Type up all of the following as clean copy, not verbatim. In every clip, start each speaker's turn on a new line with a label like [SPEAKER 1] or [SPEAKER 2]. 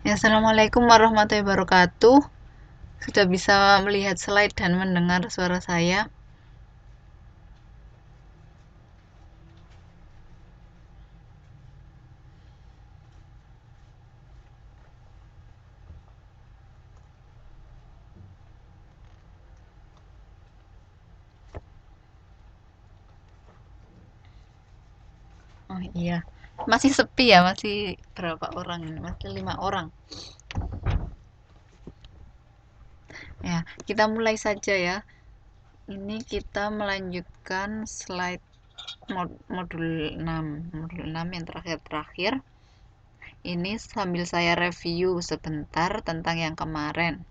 [SPEAKER 1] Ya, Assalamualaikum warahmatullahi wabarakatuh. Sudah bisa melihat slide dan mendengar suara saya? Oh iya, masih sepi ya, masih berapa orang ini? Masih 5 orang. Ya, kita mulai saja ya. Ini kita melanjutkan slide modul 6. Modul 6 yang terakhir-terakhir. Ini sambil saya review sebentar tentang yang kemarin.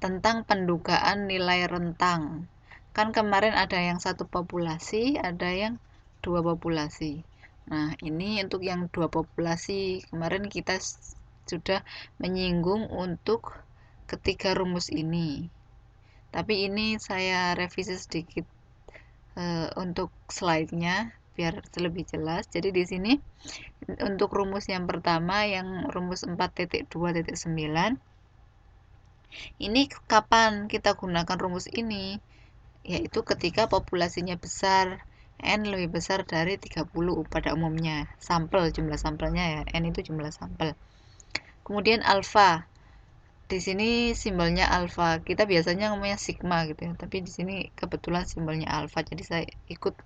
[SPEAKER 1] Tentang pendugaan nilai rentang. Kan kemarin ada yang satu populasi, ada yang dua populasi. Nah, ini untuk yang dua populasi. Kemarin kita sudah menyinggung untuk ketiga rumus ini. Tapi ini saya revisi sedikit untuk slide-nya biar lebih jelas. Jadi di sini untuk rumus yang pertama yang rumus 4.2.9 ini kapan kita gunakan rumus ini? Yaitu ketika populasinya besar, N lebih besar dari 30 pada umumnya. Sampel, jumlah sampelnya ya, N itu jumlah sampel. Kemudian alfa. Di sini simbolnya alfa. Kita biasanya ngomongnya sigma gitu ya, tapi di sini kebetulan simbolnya alfa, jadi saya ikut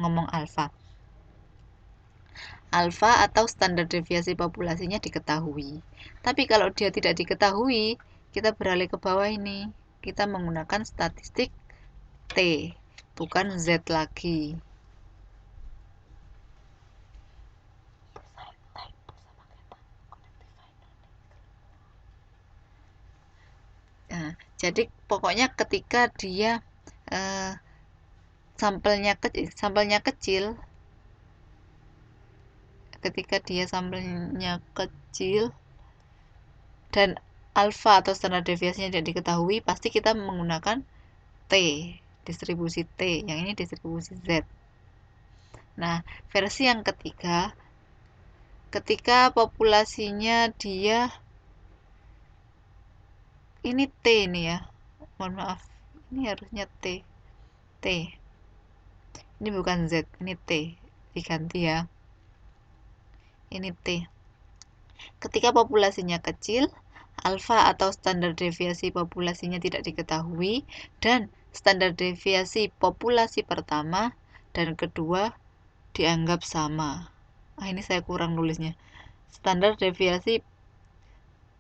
[SPEAKER 1] ngomong alfa. Alfa atau standar deviasi populasinya diketahui. Tapi kalau dia tidak diketahui, kita beralih ke bawah ini. Kita menggunakan statistik T, bukan Z lagi. Nah, jadi pokoknya ketika dia eh, sampelnya kecil, ketika dia sampelnya kecil dan alfa atau standar deviasinya tidak diketahui, pasti kita menggunakan T, distribusi T. Yang ini distribusi Z. Nah, versi yang ketiga, ketika populasinya dia ini T ini ya. Mohon maaf. Ini harusnya T. T. Ini bukan Z, ini T. Diganti ya. Ini T. Ketika populasinya kecil, alfa atau standar deviasi populasinya tidak diketahui, dan standar deviasi populasi pertama dan kedua dianggap sama. Ini saya kurang nulisnya. Standar deviasi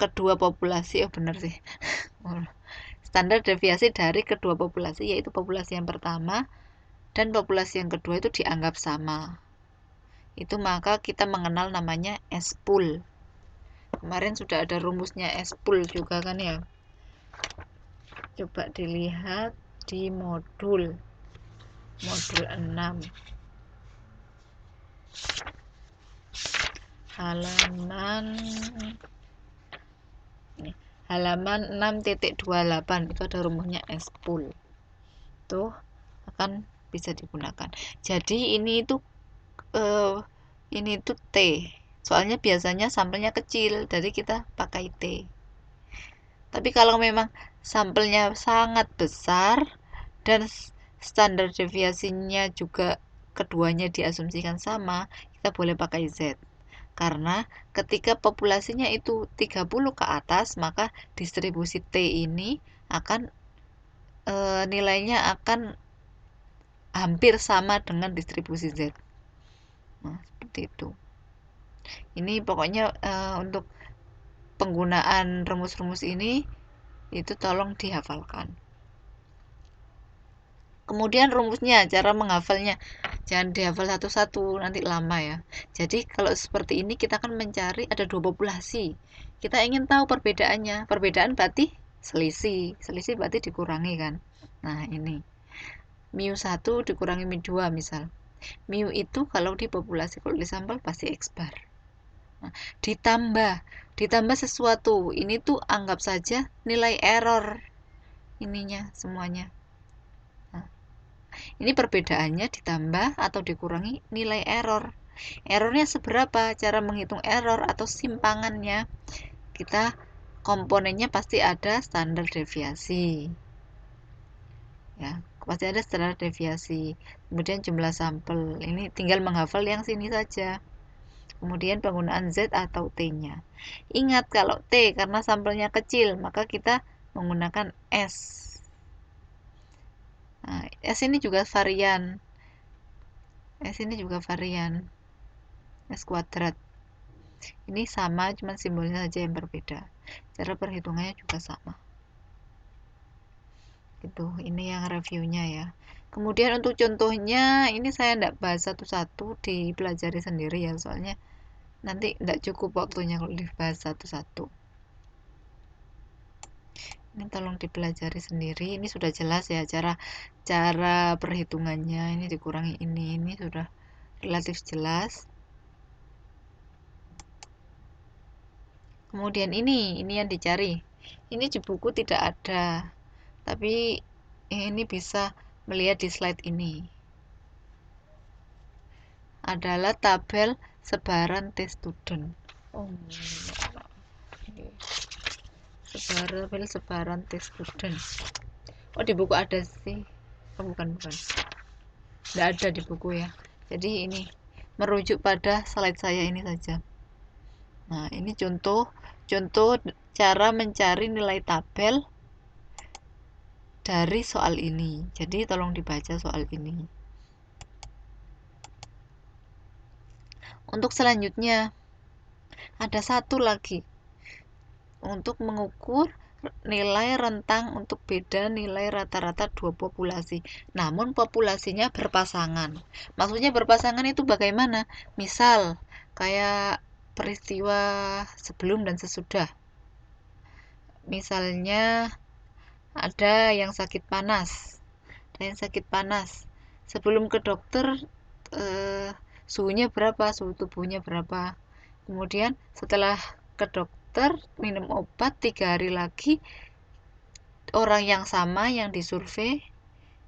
[SPEAKER 1] kedua populasi, oh benar sih. Standar deviasi dari kedua populasi, yaitu populasi yang pertama dan populasi yang kedua itu dianggap sama. Itu maka kita mengenal namanya S-pool. Kemarin sudah ada rumusnya S-pool juga kan ya. Coba dilihat di modul 6 halaman 6.28 itu ada rumusnya S-pool. Tuh akan bisa digunakan. Jadi ini itu T. Soalnya biasanya sampelnya kecil, jadi kita pakai T. Tapi kalau memang sampelnya sangat besar dan standar deviasinya juga keduanya diasumsikan sama, kita boleh pakai Z. Karena ketika populasinya itu 30 ke atas, maka distribusi T ini akan nilainya akan hampir sama dengan distribusi Z. Nah, seperti itu. Ini pokoknya untuk penggunaan rumus-rumus ini itu tolong dihafalkan. Kemudian rumusnya, cara menghafalnya jangan dihafal satu-satu, nanti lama ya. Jadi kalau seperti ini kita akan mencari ada dua populasi. Kita ingin tahu perbedaannya. Perbedaan berarti selisih. Selisih berarti dikurangi kan. Nah, ini mu 1 dikurangi mu 2 misal. Mu itu kalau di populasi, kalau di sampel pasti X bar. Nah, ditambah sesuatu. Ini tuh anggap saja nilai error ininya semuanya. Nah, ini perbedaannya ditambah atau dikurangi nilai error. Errornya seberapa? Cara menghitung error atau simpangannya, kita komponennya pasti ada standar deviasi. Ya, pasti ada standar deviasi. Kemudian jumlah sampel. Ini tinggal menghafal yang sini saja. Kemudian penggunaan Z atau T-nya. Ingat kalau T karena sampelnya kecil, maka kita menggunakan S. Nah, S ini juga varian. S ini juga varian. S kuadrat. Ini sama, cuman simbolnya saja yang berbeda. Cara perhitungannya juga sama. Gitu, ini yang reviewnya ya. Kemudian untuk contohnya, ini saya tidak bahas satu-satu, dipelajari sendiri ya, soalnya nanti tidak cukup waktunya kalau dibahas satu-satu. Ini tolong dipelajari sendiri. Ini sudah jelas ya cara perhitungannya. Ini dikurangi ini sudah relatif jelas. Kemudian ini yang dicari. Ini di buku tidak ada, tapi ini bisa melihat di slide ini. Adalah tabel sebaran tes student. Sebaran tes student. Oh, di buku ada sih. Oh, bukan. Tidak ada di buku ya. Jadi ini merujuk pada slide saya ini saja. Nah, ini contoh cara mencari nilai tabel dari soal ini. Jadi tolong dibaca soal ini. Untuk selanjutnya ada satu lagi untuk mengukur nilai rentang untuk beda nilai rata-rata dua populasi. Namun populasinya berpasangan. Maksudnya berpasangan itu bagaimana? Misal kayak peristiwa sebelum dan sesudah. Misalnya ada yang sakit panas. Sebelum ke dokter suhunya berapa, suhu tubuhnya berapa. Kemudian setelah ke dokter minum obat 3 hari lagi, orang yang sama yang disurvei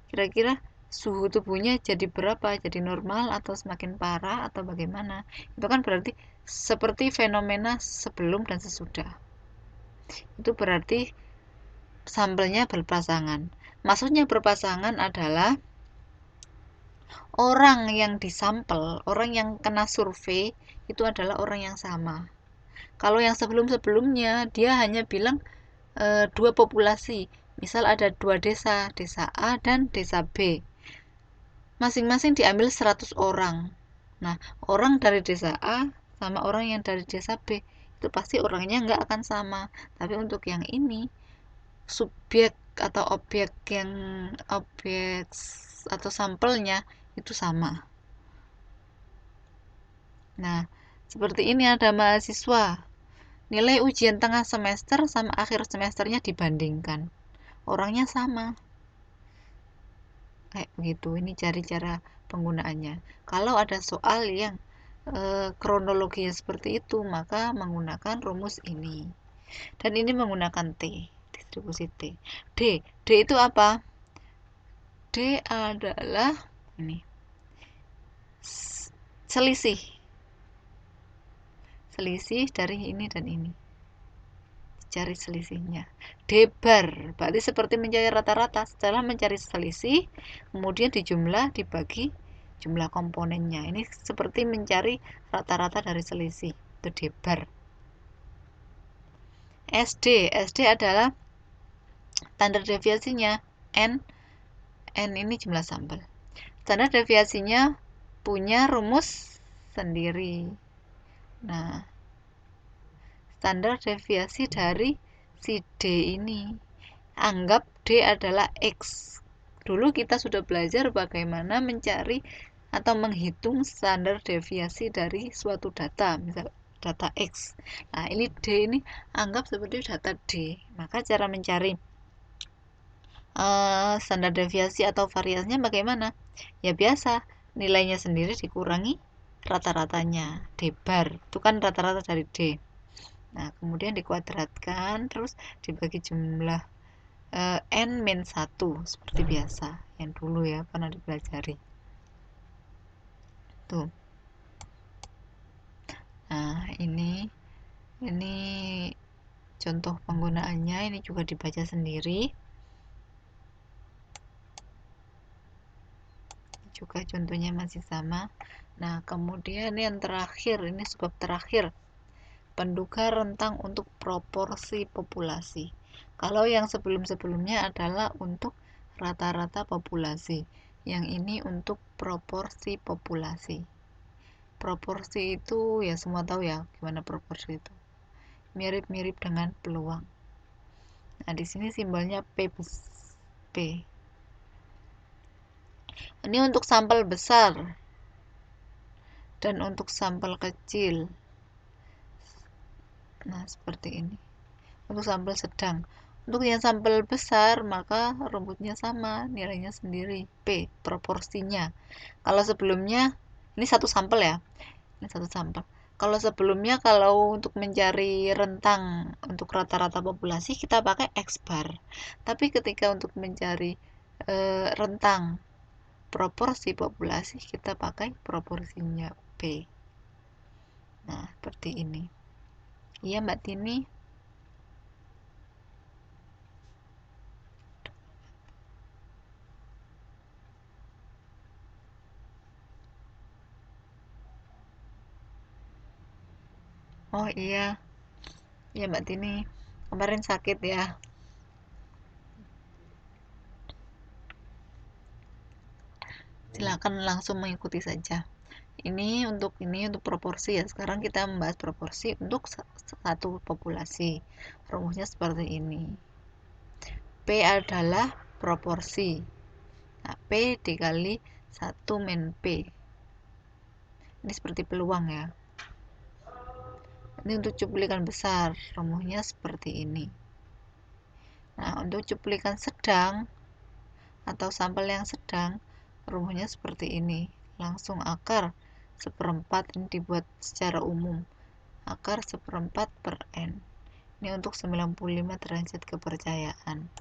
[SPEAKER 1] kira-kira suhu tubuhnya jadi berapa, jadi normal atau semakin parah atau bagaimana. Itu kan berarti seperti fenomena sebelum dan sesudah. Itu berarti sampelnya berpasangan. Maksudnya berpasangan adalah orang yang disampel, orang yang kena survei itu adalah orang yang sama. Kalau yang sebelum-sebelumnya dia hanya bilang dua populasi. Misal ada dua desa A dan desa B. Masing-masing diambil 100 orang. Nah, orang dari desa A sama orang yang dari desa B itu pasti orangnya nggak akan sama. Tapi untuk yang ini subjek atau objek atau sampelnya itu sama. Nah, seperti ini ada mahasiswa. Nilai ujian tengah semester sama akhir semesternya dibandingkan. Orangnya sama. Kayak begitu. Ini cari cara penggunaannya. Kalau ada soal yang kronologinya seperti itu, maka menggunakan rumus ini. Dan ini menggunakan T, distribusi T. D itu apa? D adalah ini selisih dari ini dan ini. Cari selisihnya. D bar berarti seperti mencari rata-rata. Setelah mencari selisih, kemudian dijumlah dibagi jumlah komponennya. Ini seperti mencari rata-rata dari selisih. Itu D bar. SD adalah standar deviasinya N ini jumlah sampel. Standar deviasinya punya rumus sendiri. Nah, standar deviasi dari si D ini. Anggap D adalah X. Dulu kita sudah belajar bagaimana mencari atau menghitung standar deviasi dari suatu data, misal data X. Nah, ini D ini anggap seperti data D. Maka cara mencari standar deviasi atau variasinya bagaimana? Ya biasa, nilainya sendiri dikurangi rata-ratanya. D bar, itu kan rata-rata dari D. Nah, kemudian dikuadratkan, terus dibagi jumlah N-1, seperti biasa. Yang dulu ya, pernah dipelajari. Tuh. ini contoh penggunaannya, ini juga dibaca sendiri. Juga contohnya masih sama. Nah, kemudian yang terakhir, ini sebab terakhir, penduga rentang untuk proporsi populasi. Kalau yang sebelum-sebelumnya adalah untuk rata-rata populasi, yang ini untuk proporsi populasi. Proporsi itu ya semua tahu ya gimana proporsi itu. Mirip-mirip dengan peluang. Nah, di sini simbolnya P. Ini untuk sampel besar dan untuk sampel kecil. Nah, seperti ini. Untuk sampel sedang. Untuk yang sampel besar, maka rumusnya sama, nilainya sendiri, P, proporsinya. Kalau sebelumnya, ini satu sampel ya. Ini satu sampel. Kalau sebelumnya, kalau untuk mencari rentang untuk rata-rata populasi, kita pakai X bar. Tapi ketika untuk mencari rentang proporsi populasi, kita pakai proporsinya P. Nah, seperti ini. Iya, Mbak Tini. Oh iya, ya Mbak Tini, kemarin sakit ya. Silakan langsung mengikuti saja. Ini untuk proporsi ya. Sekarang kita membahas proporsi untuk satu populasi. Rumusnya seperti ini. P adalah proporsi. Nah, P dikali 1 min P. Ini seperti peluang ya. Ini untuk cuplikan besar, rumusnya seperti ini. Nah, untuk cuplikan sedang atau sampel yang sedang, rumusnya seperti ini. Langsung akar seperempat, ini dibuat secara umum. Akar seperempat per N. Ini untuk 95 derajat kepercayaan.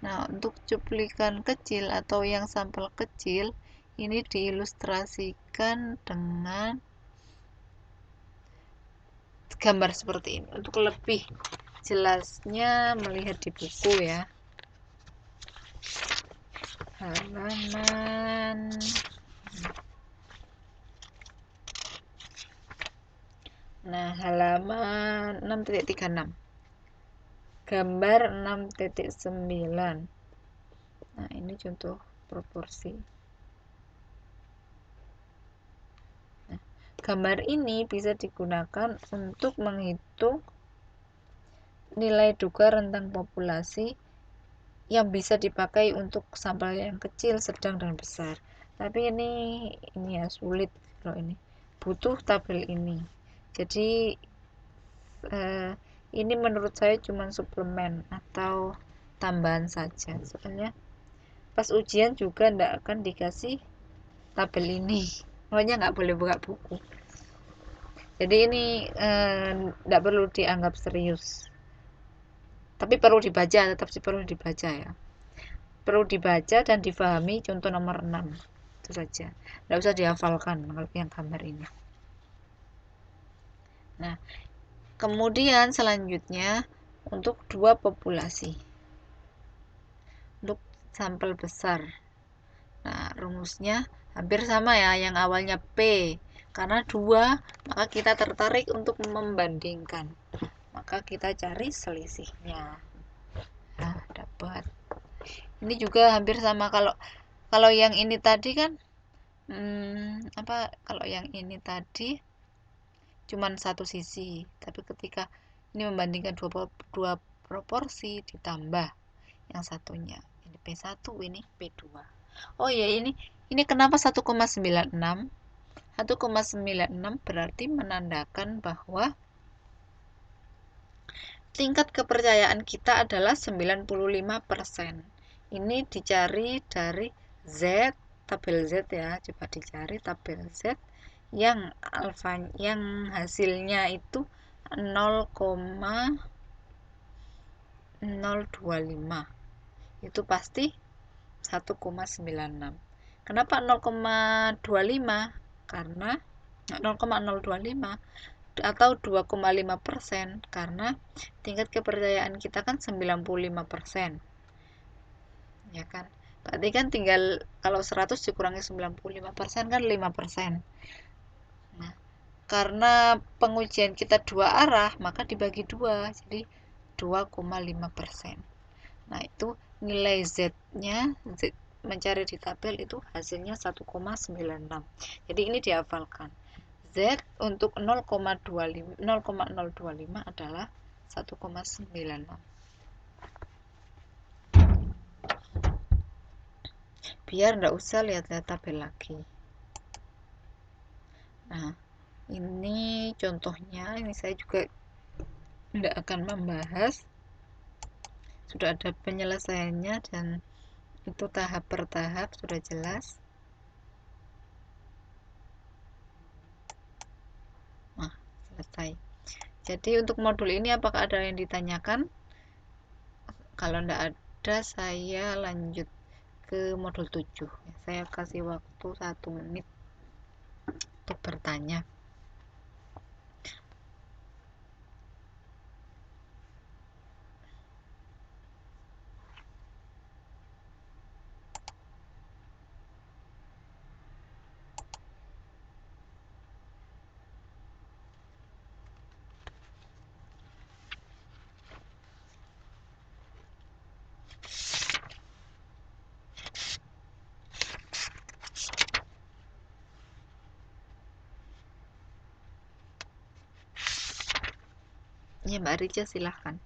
[SPEAKER 1] Nah, untuk cuplikan kecil atau yang sampel kecil, ini diilustrasikan dengan gambar seperti ini. Untuk lebih jelasnya melihat di buku ya. Halaman halaman 6.36. Gambar 6.9. Nah, ini contoh proporsi. Nah, gambar ini bisa digunakan untuk menghitung nilai duga rentang populasi yang bisa dipakai untuk sampel yang kecil, sedang, dan besar. Tapi ini ya sulit kalau ini. Butuh tabel ini. Jadi ini menurut saya cuma suplemen atau tambahan saja. Soalnya pas ujian juga tidak akan dikasih tabel ini. Pokoknya nggak boleh buka buku. Jadi ini tidak perlu dianggap serius. Tapi perlu dibaca, tetap sih perlu dibaca ya. Perlu dibaca dan difahami contoh nomor 6. Itu saja. Tidak usah dihafalkan kalau yang gambar ini. Nah, kemudian selanjutnya untuk dua populasi. Untuk sampel besar. Nah, rumusnya hampir sama ya, yang awalnya P. Karena 2, maka kita tertarik untuk membandingkan. Maka kita cari selisihnya. Nah, dapat. Ini juga hampir sama kalau yang ini tadi kan kalau yang ini tadi cuman satu sisi, tapi ketika ini membandingkan dua proporsi ditambah yang satunya. Ini P1, ini P2. Oh ya, ini kenapa 1,96? 1,96 berarti menandakan bahwa tingkat kepercayaan kita adalah 95%. Ini dicari dari Z, tabel Z ya. Coba dicari tabel Z yang hasilnya itu 0,025. Itu pasti 1,96. Kenapa 0,25? Karena 0,025 atau 2,5%, karena tingkat kepercayaan kita kan 95%, ya kan. Berarti kan tinggal kalau 100 dikurangi 95% kan 5%. Nah, karena pengujian kita dua arah, maka dibagi dua, jadi 2,5%. Nah, itu nilai Z-nya, mencari di tabel itu hasilnya 1,96. Jadi ini dihafalkan. Z untuk 0,025 adalah 1,96. Biar nggak usah lihat-lihat tabel lagi. Nah, ini contohnya, ini saya juga tidak akan membahas, sudah ada penyelesaiannya dan itu tahap per tahap sudah jelas. Nah, selesai. Jadi untuk modul ini apakah ada yang ditanyakan? Kalau tidak ada, saya lanjut ke modul 7. Saya kasih waktu 1 menit untuk bertanya. Ya, Mbak Rica silahkan.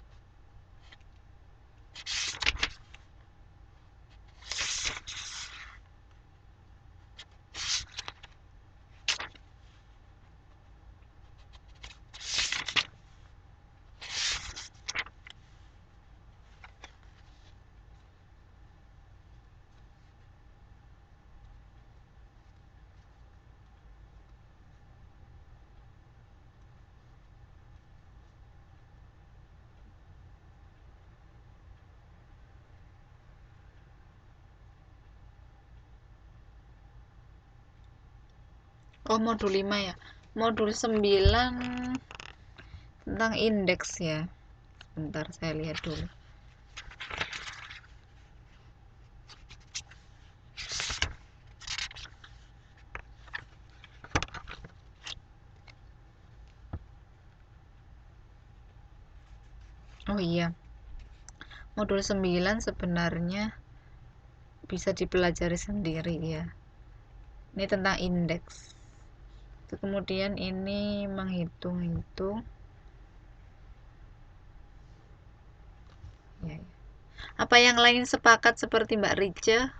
[SPEAKER 1] Oh, modul 5 ya. Modul 9 tentang indeks ya. Sebentar saya lihat dulu. Oh iya. Modul 9 sebenarnya bisa dipelajari sendiri ya. Ini tentang indeks. Kemudian ini menghitung-hitung. Ya, ya. Apa yang lain sepakat seperti Mbak Rica?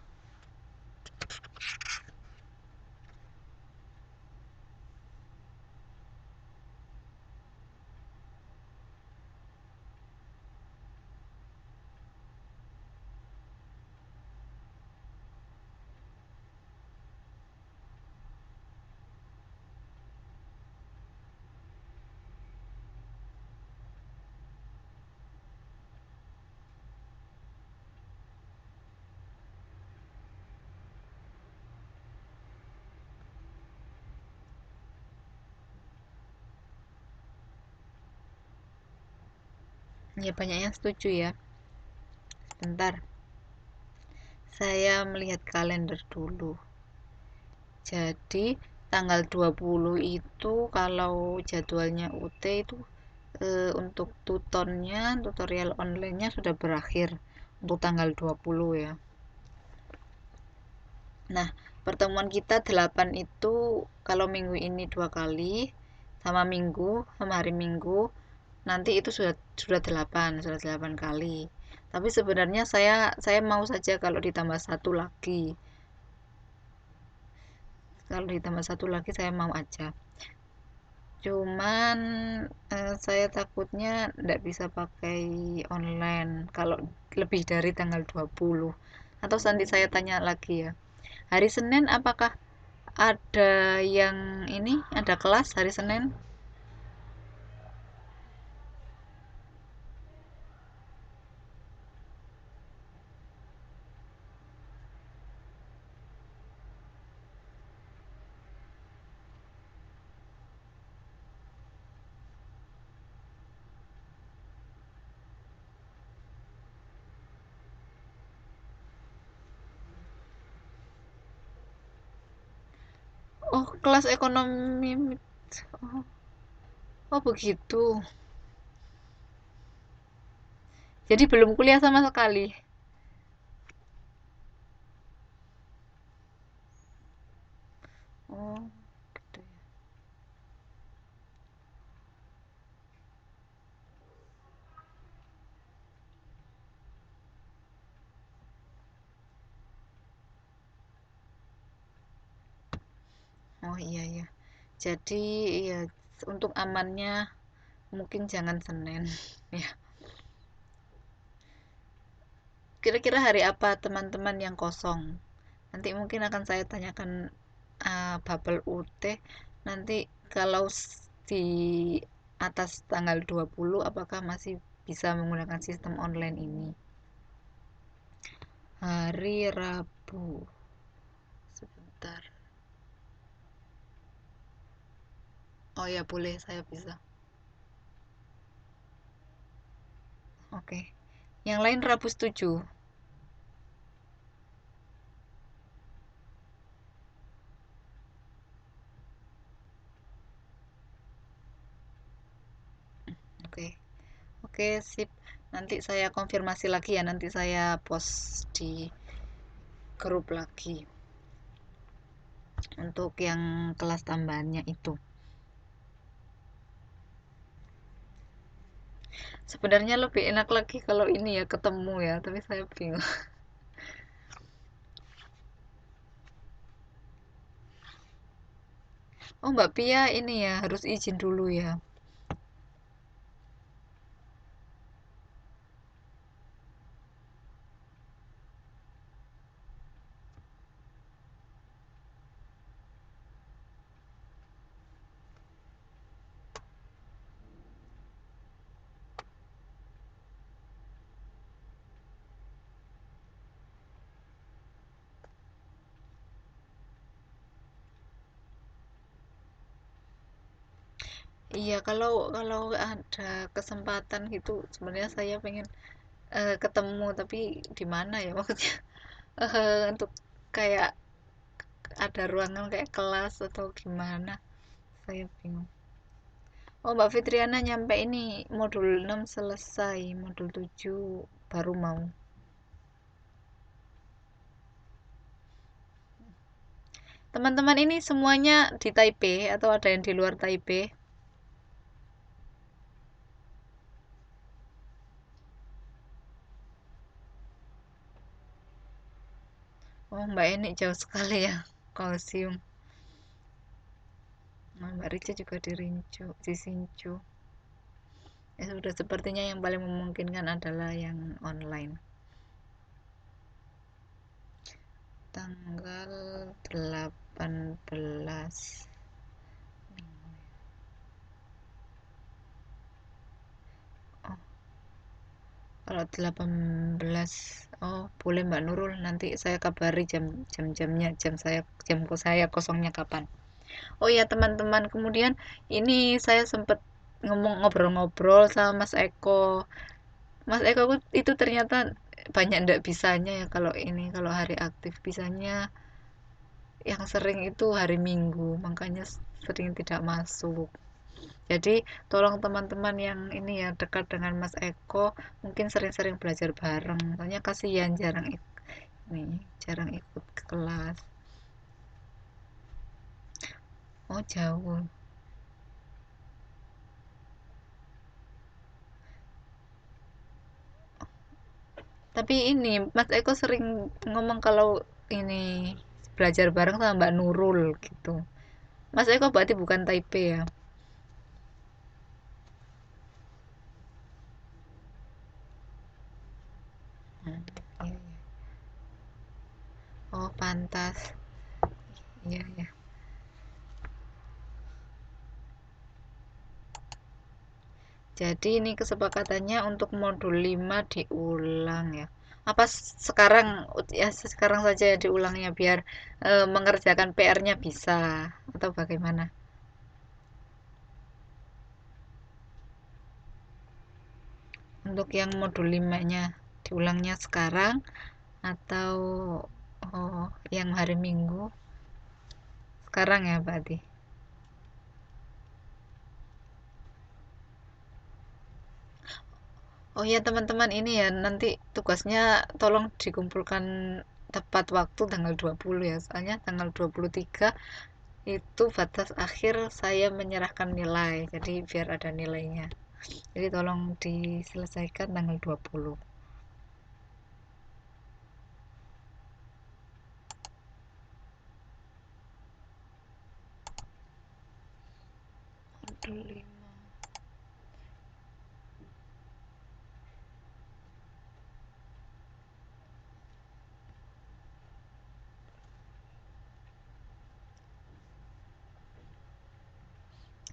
[SPEAKER 1] Ya, banyak yang setuju ya. Sebentar. Saya melihat kalender dulu. Jadi tanggal 20 itu kalau jadwalnya UT itu untuk tutorial online-nya sudah berakhir untuk tanggal 20 ya. Nah, pertemuan kita 8 itu kalau minggu ini 2 kali, sama hari Minggu, nanti itu sudah 8 kali. Tapi sebenarnya saya mau saja kalau ditambah satu lagi. Kalau ditambah satu lagi saya mau aja. Cuman saya takutnya tidak bisa pakai online kalau lebih dari tanggal 20. Atau nanti saya tanya lagi ya. Hari Senin apakah ada yang ini, ada kelas hari Senin? Oh, kelas ekonomi. Oh, oh begitu. Jadi belum kuliah sama sekali. Oh, gitu ya. Oh iya ya. Jadi ya untuk amannya mungkin jangan Senin. Ya. Kira-kira hari apa teman-teman yang kosong? Nanti mungkin akan saya tanyakan bubble UT. Nanti kalau di atas tanggal 20 apakah masih bisa menggunakan sistem online ini? Hari Rabu. Sebentar. Oh ya boleh, saya bisa. Oke. Yang lain Rabu setuju. Oke. Oke, sip. Nanti saya konfirmasi lagi ya. Nanti saya post di grup lagi untuk yang kelas tambahannya itu. Sebenarnya lebih enak lagi kalau ini ya ketemu ya, tapi saya bingung. Oh, Mbak Pia ini ya harus izin dulu ya. Iya, kalau kalau ada kesempatan gitu, sebenarnya saya pengen ketemu, tapi di mana ya maksudnya untuk kayak ada ruangan kayak kelas atau gimana? Saya bingung. Oh, Mbak Fitriana nyampe ini modul 6 selesai, modul 7 baru mau. Teman-teman ini semuanya di Taipei atau ada yang di luar Taipei? Oh, Mbak Eni jauh sekali ya, Kolosium. Nah, Mbak Rica juga di Rincu, di Sincu. Ya sudah, sepertinya yang paling memungkinkan adalah yang online. Tanggal 18. Oh, kalau 18. Oh, boleh Mbak Nurul, nanti saya kabari jam-jamnya, jam saya kosongnya kapan. Oh ya teman-teman, kemudian ini saya sempat ngomong ngobrol-ngobrol sama Mas Eko. Mas Eko itu ternyata banyak ndak bisanya ya kalau ini, kalau hari aktif bisanya yang sering itu hari Minggu, makanya sering tidak masuk. Jadi tolong teman-teman yang ini ya dekat dengan Mas Eko mungkin sering-sering belajar bareng. Soalnya kasihan jarang ikut ke kelas. Oh jauh. Tapi ini Mas Eko sering ngomong kalau ini belajar bareng sama Mbak Nurul gitu. Mas Eko berarti bukan Taipei ya? Hmm, iya, iya. Oh pantas. Iya ya. Jadi ini kesepakatannya untuk modul 5 diulang ya. Apa sekarang ya sekarang saja diulangnya biar mengerjakan PR-nya bisa atau bagaimana? Untuk yang modul 5-nya diulangnya sekarang atau oh, yang hari Minggu sekarang ya berarti. Oh ya teman-teman, ini ya nanti tugasnya tolong dikumpulkan tepat waktu tanggal 20 ya. Soalnya tanggal 23 itu batas akhir saya menyerahkan nilai. Jadi biar ada nilainya. Jadi tolong diselesaikan tanggal 20. Modul 5.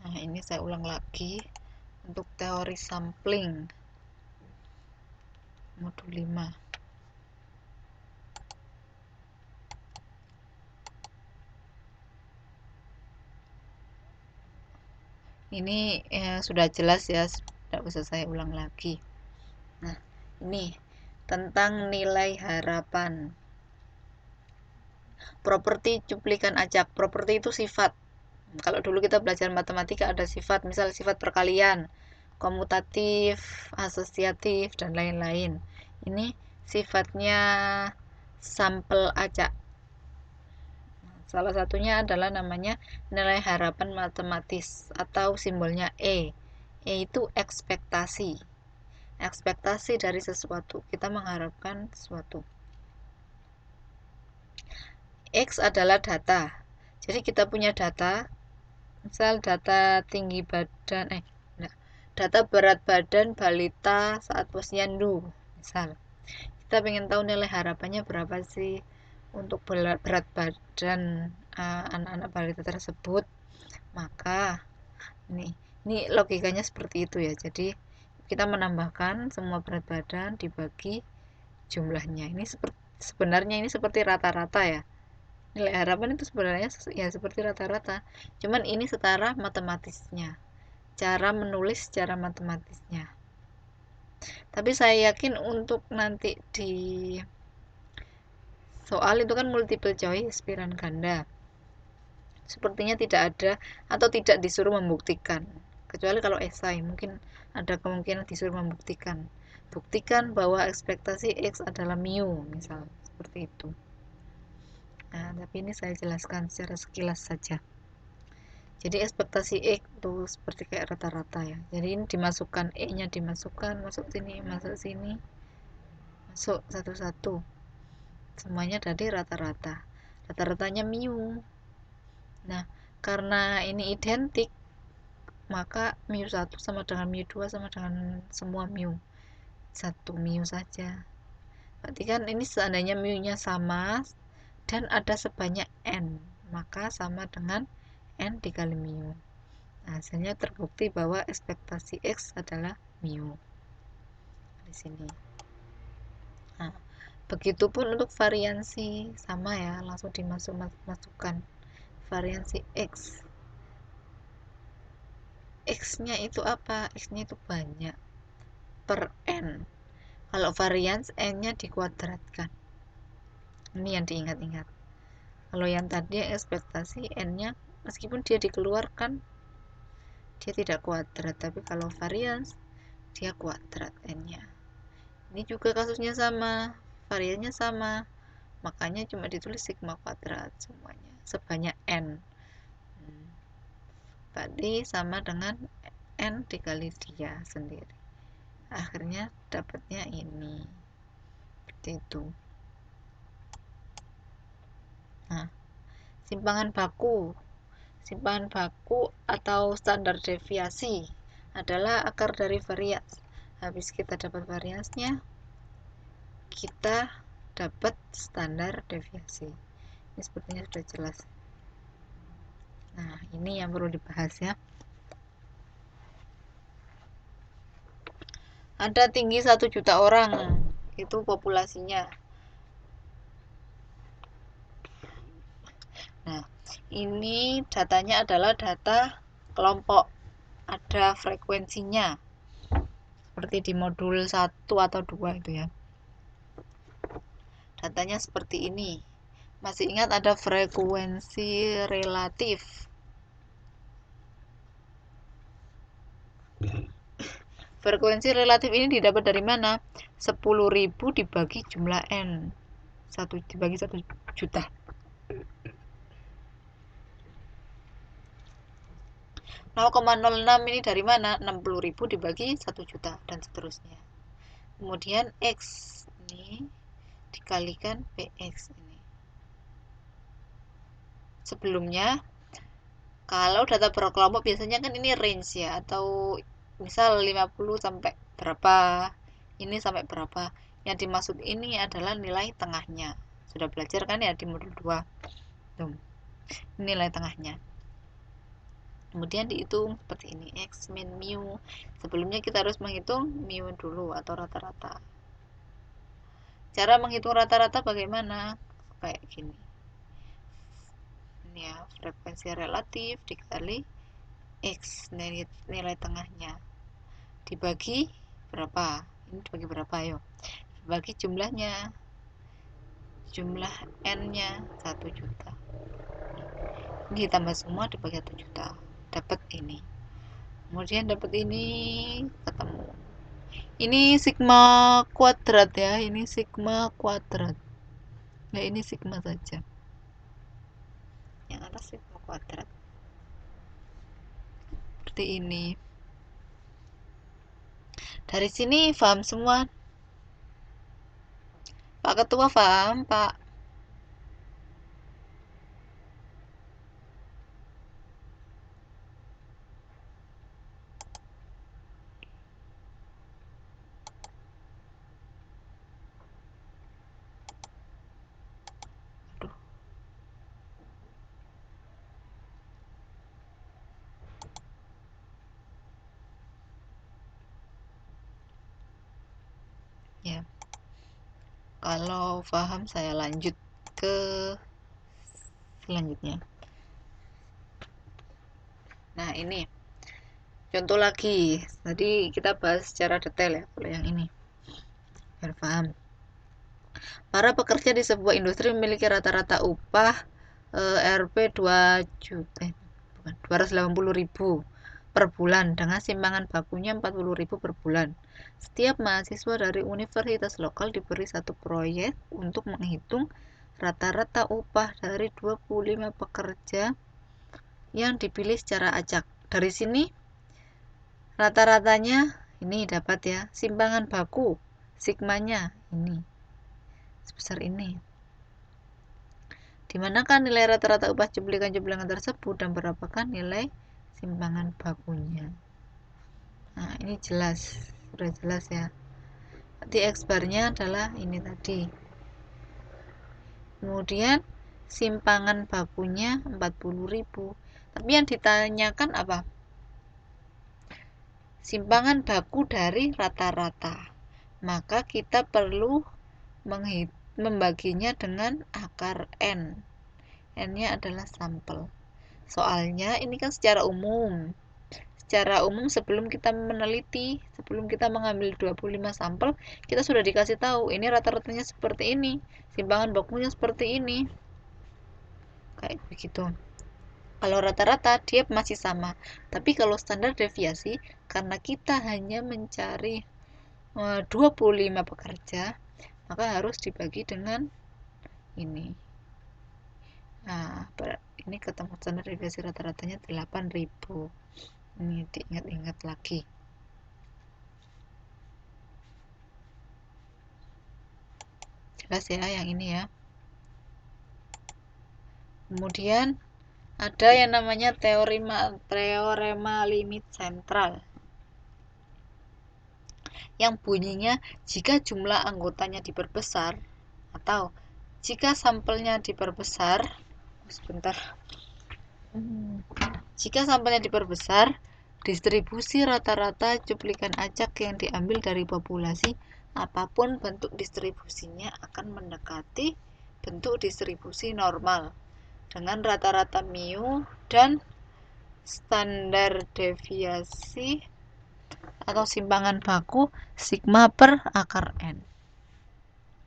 [SPEAKER 1] Nah, ini saya ulang lagi untuk teori sampling modul 5. Ini sudah jelas ya, tidak usah saya ulang lagi. Nah, ini tentang nilai harapan. Properti cuplikan acak. Properti itu sifat. Kalau dulu kita belajar matematika ada sifat, misal sifat perkalian, komutatif, asosiatif, dan lain-lain. Ini sifatnya sampel acak. Salah satunya adalah namanya nilai harapan matematis atau simbolnya E. E itu ekspektasi. Ekspektasi dari sesuatu. Kita mengharapkan sesuatu. X adalah data. Jadi kita punya data, misal data tinggi badan, data berat badan balita saat posyandu, misal. Kita ingin tahu nilai harapannya berapa sih untuk berat badan anak-anak balita tersebut. Maka ini logikanya seperti itu ya. Jadi kita menambahkan semua berat badan dibagi jumlahnya. Ini sebenarnya ini seperti rata-rata ya. Nilai harapan itu sebenarnya ya seperti rata-rata. Cuman ini setara matematisnya. Cara menulis secara matematisnya. Tapi saya yakin untuk nanti di soal itu kan multiple choice, pilihan ganda. Sepertinya tidak ada atau tidak disuruh membuktikan. Kecuali kalau esai, mungkin ada kemungkinan disuruh membuktikan. Buktikan bahwa ekspektasi X adalah mu, misal seperti itu. Nah, tapi ini saya jelaskan secara sekilas saja. Jadi ekspektasi X itu seperti kayak rata-rata ya. Jadi ini dimasukkan, E-nya dimasukkan, masuk sini, masuk satu-satu. Semuanya dari rata-rata. Rata-ratanya mu. Nah, karena ini identik, maka mu 1 sama dengan mu 2 sama dengan semua mu. 1 mu saja. Berarti kan ini seandainya mu-nya sama dan ada sebanyak n, maka sama dengan n dikali mu. Nah, hasilnya terbukti bahwa ekspektasi X adalah mu. Di sini. Nah, begitupun untuk variansi, sama ya, langsung dimasukkan variansi X. X-nya itu apa? X-nya itu banyak per n. Kalau varians n-nya dikuadratkan. Ini yang diingat-ingat. Kalau yang tadi ekspektasi n-nya meskipun dia dikeluarkan dia tidak kuadrat, tapi kalau varians dia kuadrat n-nya. Ini juga kasusnya sama, variannya sama, makanya cuma ditulis sigma kuadrat semuanya sebanyak n. Berarti sama dengan n dikali dia sendiri. Akhirnya dapatnya ini. Seperti itu. Nah, simpangan baku. Simpangan baku atau standar deviasi adalah akar dari varians. Habis kita dapat variansnya, kita dapat standar deviasi. Ini sepertinya sudah jelas. Nah, ini yang perlu dibahas ya. Ada tinggi 1 juta orang, itu populasinya. Nah, ini datanya adalah data kelompok. Ada frekuensinya. Seperti di modul 1 atau 2 itu ya. Datanya seperti ini. Masih ingat ada frekuensi relatif. Frekuensi relatif ini didapat dari mana? 10.000 dibagi jumlah N. Dibagi 1 juta. (0,06) ini dari mana? 60.000 dibagi 1 juta dan seterusnya. Kemudian X ini dikalikan PX ini. Sebelumnya kalau data per kelompok biasanya kan ini range ya, atau misal 50 sampai berapa, ini sampai berapa. Yang dimaksud ini adalah nilai tengahnya. Sudah belajar kan ya di modul 2. Tuh. Nilai tengahnya. Kemudian dihitung seperti ini, X min mu. Sebelumnya kita harus menghitung mu dulu atau rata-rata. Cara menghitung rata-rata bagaimana? Kayak gini. Ini ya, frekuensi relatif dikali X, nilai tengahnya. Dibagi berapa? Ini dibagi berapa, ayo? Dibagi jumlahnya. Jumlah N-nya 1 juta. Ini ditambah semua dibagi 1 juta. Dapat ini. Kemudian dapat ini, ketemu. Ini sigma kuadrat ya, ini sigma kuadrat. Nah, ini sigma saja. Yang atas sigma kuadrat. Seperti ini. Dari sini paham semua? Pak Ketua paham, Pak? Ya. Kalau paham saya lanjut ke selanjutnya. Nah, ini contoh lagi. Tadi kita bahas secara detail ya kalau yang ini. Biar paham. Para pekerja di sebuah industri memiliki rata-rata upah Rp 280.000 per bulan dengan simpangan bakunya 40.000 per bulan. Setiap mahasiswa dari universitas lokal diberi satu proyek untuk menghitung rata-rata upah dari 25 pekerja yang dipilih secara acak. Dari sini rata-ratanya ini dapat ya, simpangan baku sigmanya ini sebesar ini. Dimanakah nilai rata-rata upah cuplikan-cuplikan tersebut dan berapakah nilai simpangan bakunya? Nah, ini jelas, sudah jelas ya. Berarti X barnya adalah ini tadi. Kemudian simpangan bakunya 40.000. Tapi yang ditanyakan apa? Simpangan baku dari rata-rata. Maka kita perlu membaginya dengan akar N. N-nya adalah sampel. Soalnya ini kan secara umum. Secara umum sebelum kita meneliti, sebelum kita mengambil 25 sampel, kita sudah dikasih tahu ini rata-ratanya seperti ini, simpangan bakunya seperti ini. Kayak begitu. Kalau rata-rata dia masih sama. Tapi kalau standar deviasi, karena kita hanya mencari 25 pekerja, maka harus dibagi dengan ini. Nah, ini ketemu standar deviasi rata-ratanya 8.000. Ini diingat-ingat lagi. Jelas ya yang ini ya. Kemudian ada yang namanya teorema limit sentral. Yang bunyinya jika jumlah anggotanya diperbesar atau jika sampelnya diperbesar, sebentar. Jika sampelnya diperbesar, distribusi rata-rata cuplikan acak yang diambil dari populasi apapun bentuk distribusinya akan mendekati bentuk distribusi normal dengan rata-rata mu dan standar deviasi atau simpangan baku sigma per akar N.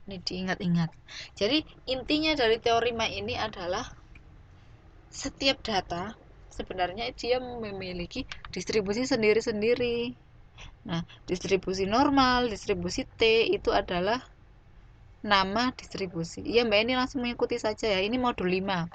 [SPEAKER 1] Ini diingat-ingat. Jadi intinya dari teori ini adalah setiap data sebenarnya dia memiliki distribusi sendiri-sendiri. Nah, distribusi normal, distribusi T itu adalah nama distribusi. Iya, Mbak, ini langsung mengikuti saja ya. Ini modul 5.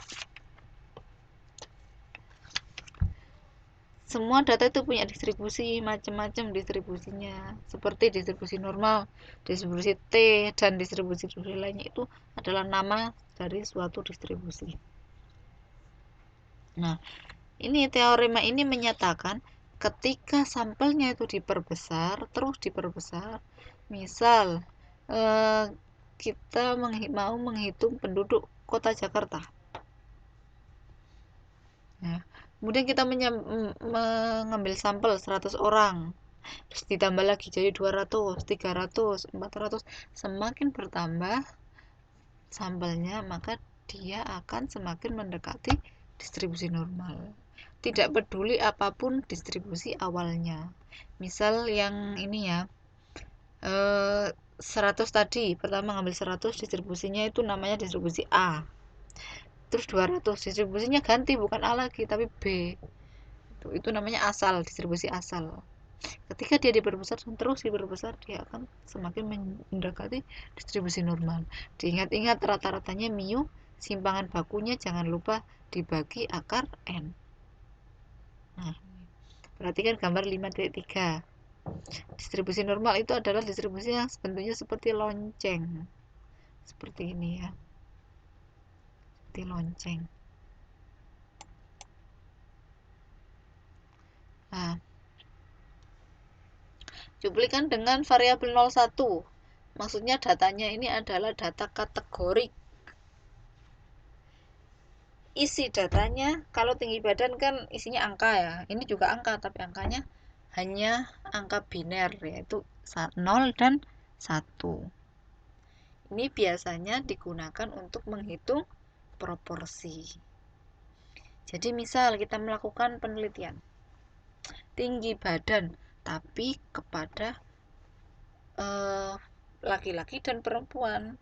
[SPEAKER 1] Semua data itu punya distribusi, macam-macam distribusinya. Seperti distribusi normal, distribusi T, dan distribusi lainnya itu adalah nama dari suatu distribusi. Nah, ini teorema ini menyatakan ketika sampelnya itu diperbesar, terus diperbesar, misal kita mau menghitung penduduk kota Jakarta. Ya. Kemudian kita mengambil sampel 100 orang, terus ditambah lagi jadi 200, 300, 400. Semakin bertambah sampelnya, maka dia akan semakin mendekati distribusi normal. Tidak peduli apapun distribusi awalnya. Misal yang ini ya, 100 tadi, pertama ngambil 100, distribusinya itu namanya distribusi A. Terus 200, distribusinya ganti, bukan A lagi tapi B. Itu namanya asal, distribusi asal. Ketika dia diperbesar dan terus diperbesar, dia akan semakin mendekati distribusi normal. Diingat-ingat rata-ratanya mu, simpangan bakunya jangan lupa dibagi akar n. Nah, perhatikan gambar 5.3. Distribusi normal itu adalah distribusi yang bentuknya seperti lonceng. Seperti ini ya. Seperti lonceng. Nah, cuplikan dengan variabel 01. Maksudnya datanya ini adalah data kategorik. Isi datanya, kalau tinggi badan kan isinya angka ya. Ini juga angka, tapi angkanya hanya angka biner, yaitu 0 dan 1. Ini biasanya digunakan untuk menghitung proporsi. Jadi misal kita melakukan penelitian tinggi badan tapi kepada laki-laki dan perempuan,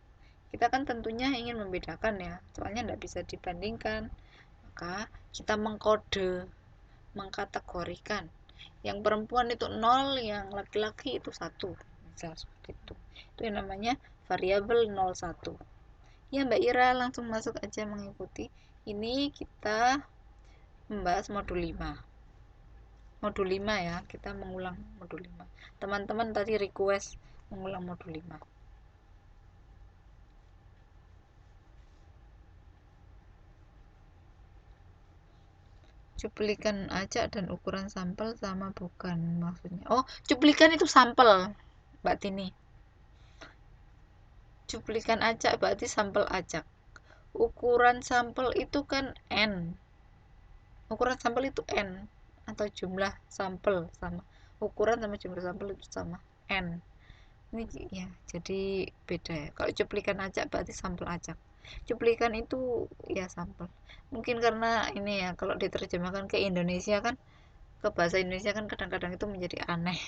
[SPEAKER 1] kita kan tentunya ingin membedakan ya, soalnya tidak bisa dibandingkan. Maka kita mengkode, mengkategorikan. Yang perempuan itu 0, yang laki-laki itu 1. Misal seperti itu. Itu yang namanya variabel 01. Ya Mbak Ira, langsung masuk aja mengikuti. Ini kita membahas modul 5. Modul 5 ya, kita mengulang modul 5. Teman-teman tadi request mengulang modul 5. Cuplikan acak dan ukuran sampel sama bukan maksudnya? Oh, cuplikan itu sampel, Mbak Tini. Cuplikan acak berarti sampel acak. Ukuran sampel itu kan N. Ukuran sampel itu N atau jumlah sampel sama. Ukuran sama jumlah sampel itu sama, N. Ini ya, jadi beda ya. Kalau cuplikan acak berarti sampel acak. Cuplikan itu ya sampel. Mungkin karena ini ya, kalau diterjemahkan ke Indonesia kan, ke bahasa Indonesia kan kadang-kadang itu menjadi aneh.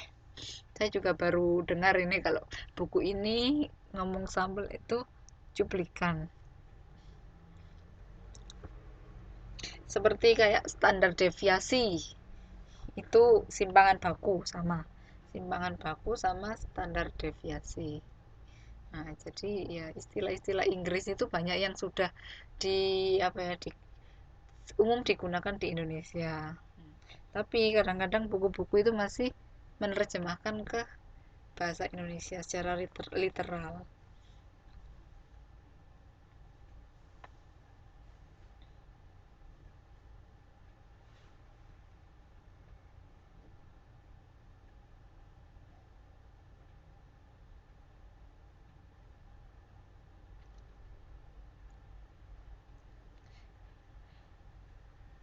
[SPEAKER 1] Saya juga baru dengar ini kalau buku ini ngomong sampel itu cuplikan. Seperti kayak standar deviasi itu simpangan baku sama. Simpangan baku sama standar deviasi. Nah, jadi ya istilah-istilah Inggris itu banyak yang sudah di apa ya, umum digunakan di Indonesia. Tapi kadang-kadang buku-buku itu masih menerjemahkan ke bahasa Indonesia secara literal.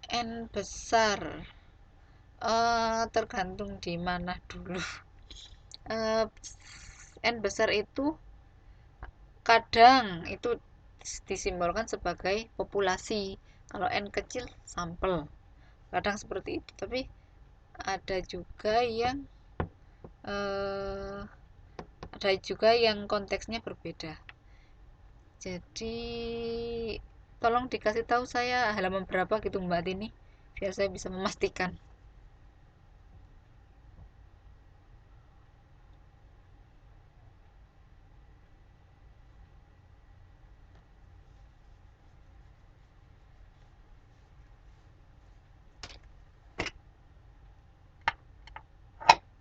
[SPEAKER 1] N besar tergantung di mana dulu. N besar itu kadang itu disimbolkan sebagai populasi, kalau N kecil sampel, kadang seperti itu. Tapi ada juga yang konteksnya berbeda. Jadi tolong dikasih tahu saya halaman berapa gitu Mbak Tini, biar saya bisa memastikan.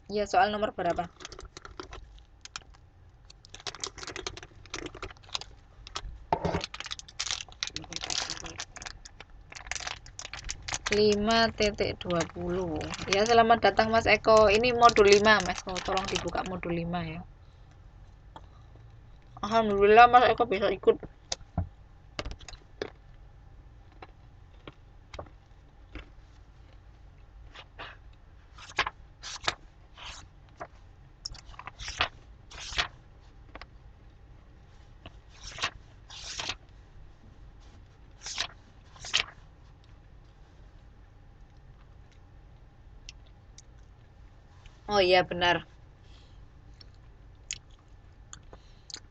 [SPEAKER 1] Ya, soal nomor berapa? Lima titik 20. Ya, selamat datang Mas Eko. Ini modul 5 Mas Eko. Tolong dibuka modul 5 ya. Alhamdulillah Mas Eko bisa ikut. Oh iya benar.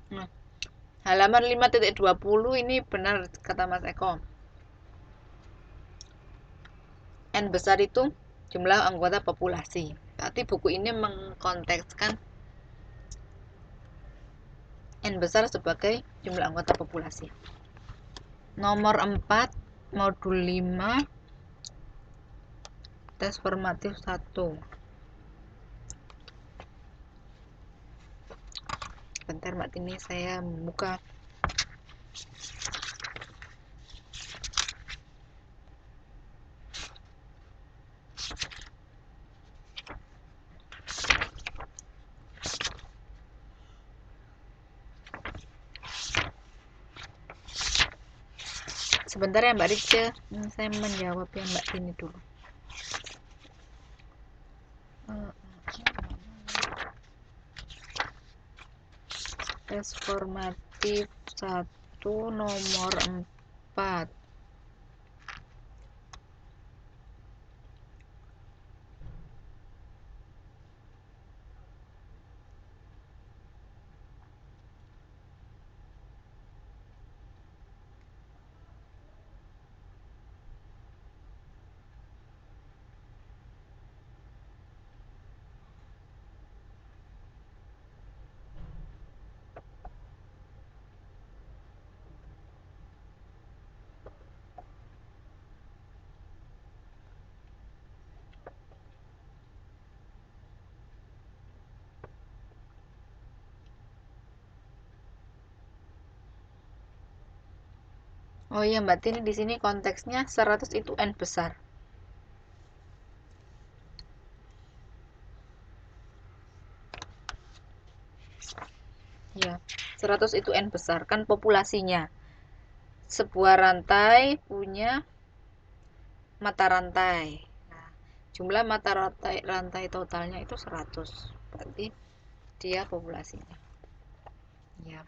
[SPEAKER 1] Nah, halaman 5.20 ini benar kata Mas Eko. N besar itu jumlah anggota populasi. Berarti buku ini mengkontekskan N besar sebagai jumlah anggota populasi. Nomor 4, modul 5, tes formatif 1. Bentar Mbak Tini, saya buka. Sebentar ya Mbak Rice, saya menjawab yang Mbak Tini dulu. Tes formatif 1 nomor 4. Oh iya Mbak Tini, di sini konteksnya 100 itu N besar. Ya, 100 itu N besar, kan populasinya. Sebuah rantai punya mata rantai. Nah, jumlah mata rantai totalnya itu 100. Berarti dia populasinya. Ya.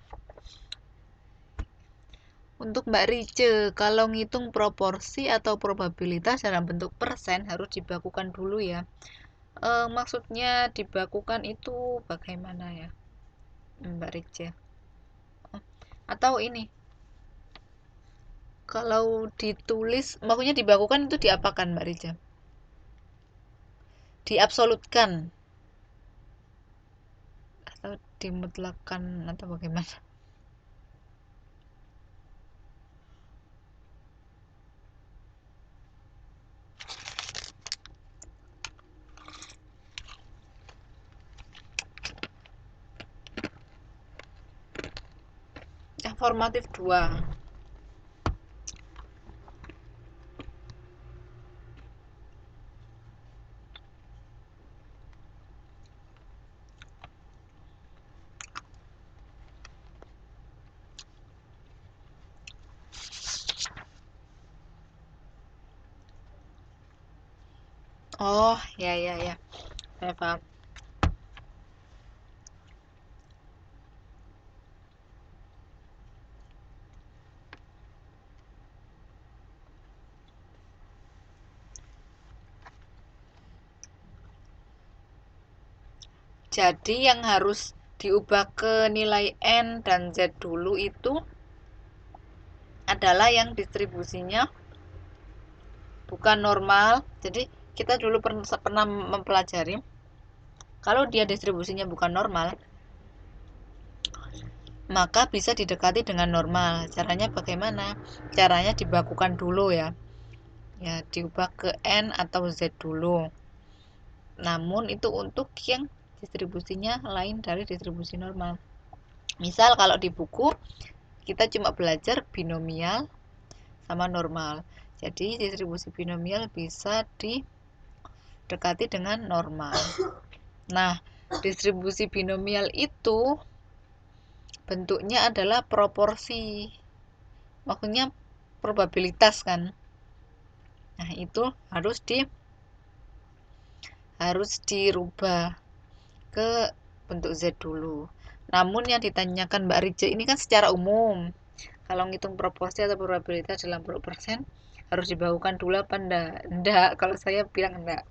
[SPEAKER 1] Untuk Mbak Rice, kalau ngitung proporsi atau probabilitas dalam bentuk persen harus dibakukan dulu ya. Maksudnya dibakukan itu bagaimana ya, Mbak Rice? Atau ini, kalau ditulis, maksudnya dibakukan itu diapakan Mbak Rice? Diabsolutkan atau dimutlakan atau bagaimana? Formatif 2. Oh, ya ya ya. Saya paham. Jadi yang harus diubah ke nilai N dan Z dulu itu adalah yang distribusinya bukan normal. Jadi kita dulu pernah mempelajari kalau dia distribusinya bukan normal, maka bisa didekati dengan normal. Caranya bagaimana? Caranya dibakukan dulu ya. Ya, diubah ke N atau Z dulu. Namun itu untuk yang distribusinya lain dari distribusi normal. Misal kalau di buku kita cuma belajar binomial sama normal. Jadi distribusi binomial bisa didekati dengan normal. Nah, distribusi binomial itu bentuknya adalah proporsi. Maksudnya probabilitas kan. Nah, itu harus dirubah ke bentuk Z dulu. Namun yang ditanyakan Mbak Rice ini kan secara umum. Kalau ngitung proporsi atau probabilitas dalam puluh persen harus dibakukan dulu apa enggak? Enggak, kalau saya bilang enggak.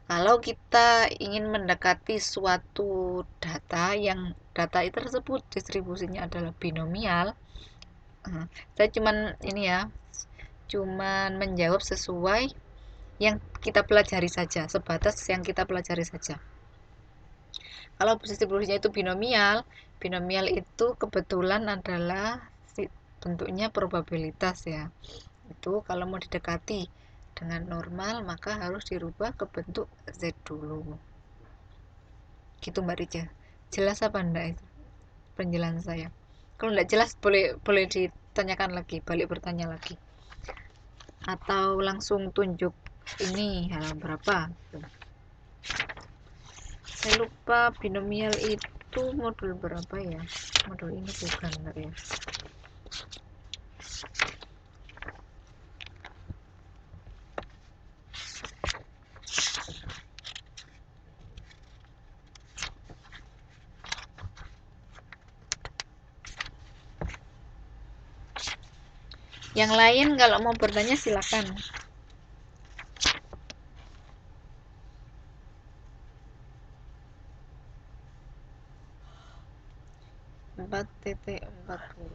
[SPEAKER 1] Kalau kita ingin mendekati suatu data yang data itu tersebut distribusinya adalah binomial, saya cuman menjawab sesuai yang kita pelajari saja, sebatas yang kita pelajari saja. Kalau distribusinya itu binomial itu kebetulan adalah bentuknya probabilitas ya. Itu kalau mau didekati dengan normal maka harus dirubah ke bentuk Z dulu. Gitu Mbak Rica. Jelas apa enggak itu penjelasan saya? Kalau enggak jelas boleh ditanyakan lagi, balik bertanya lagi. Atau langsung tunjuk ini halaman berapa? Saya lupa binomial itu modul berapa ya? Modul ini bukan enggak ya? Yang lain kalau mau bertanya silakan. Empat titik 40.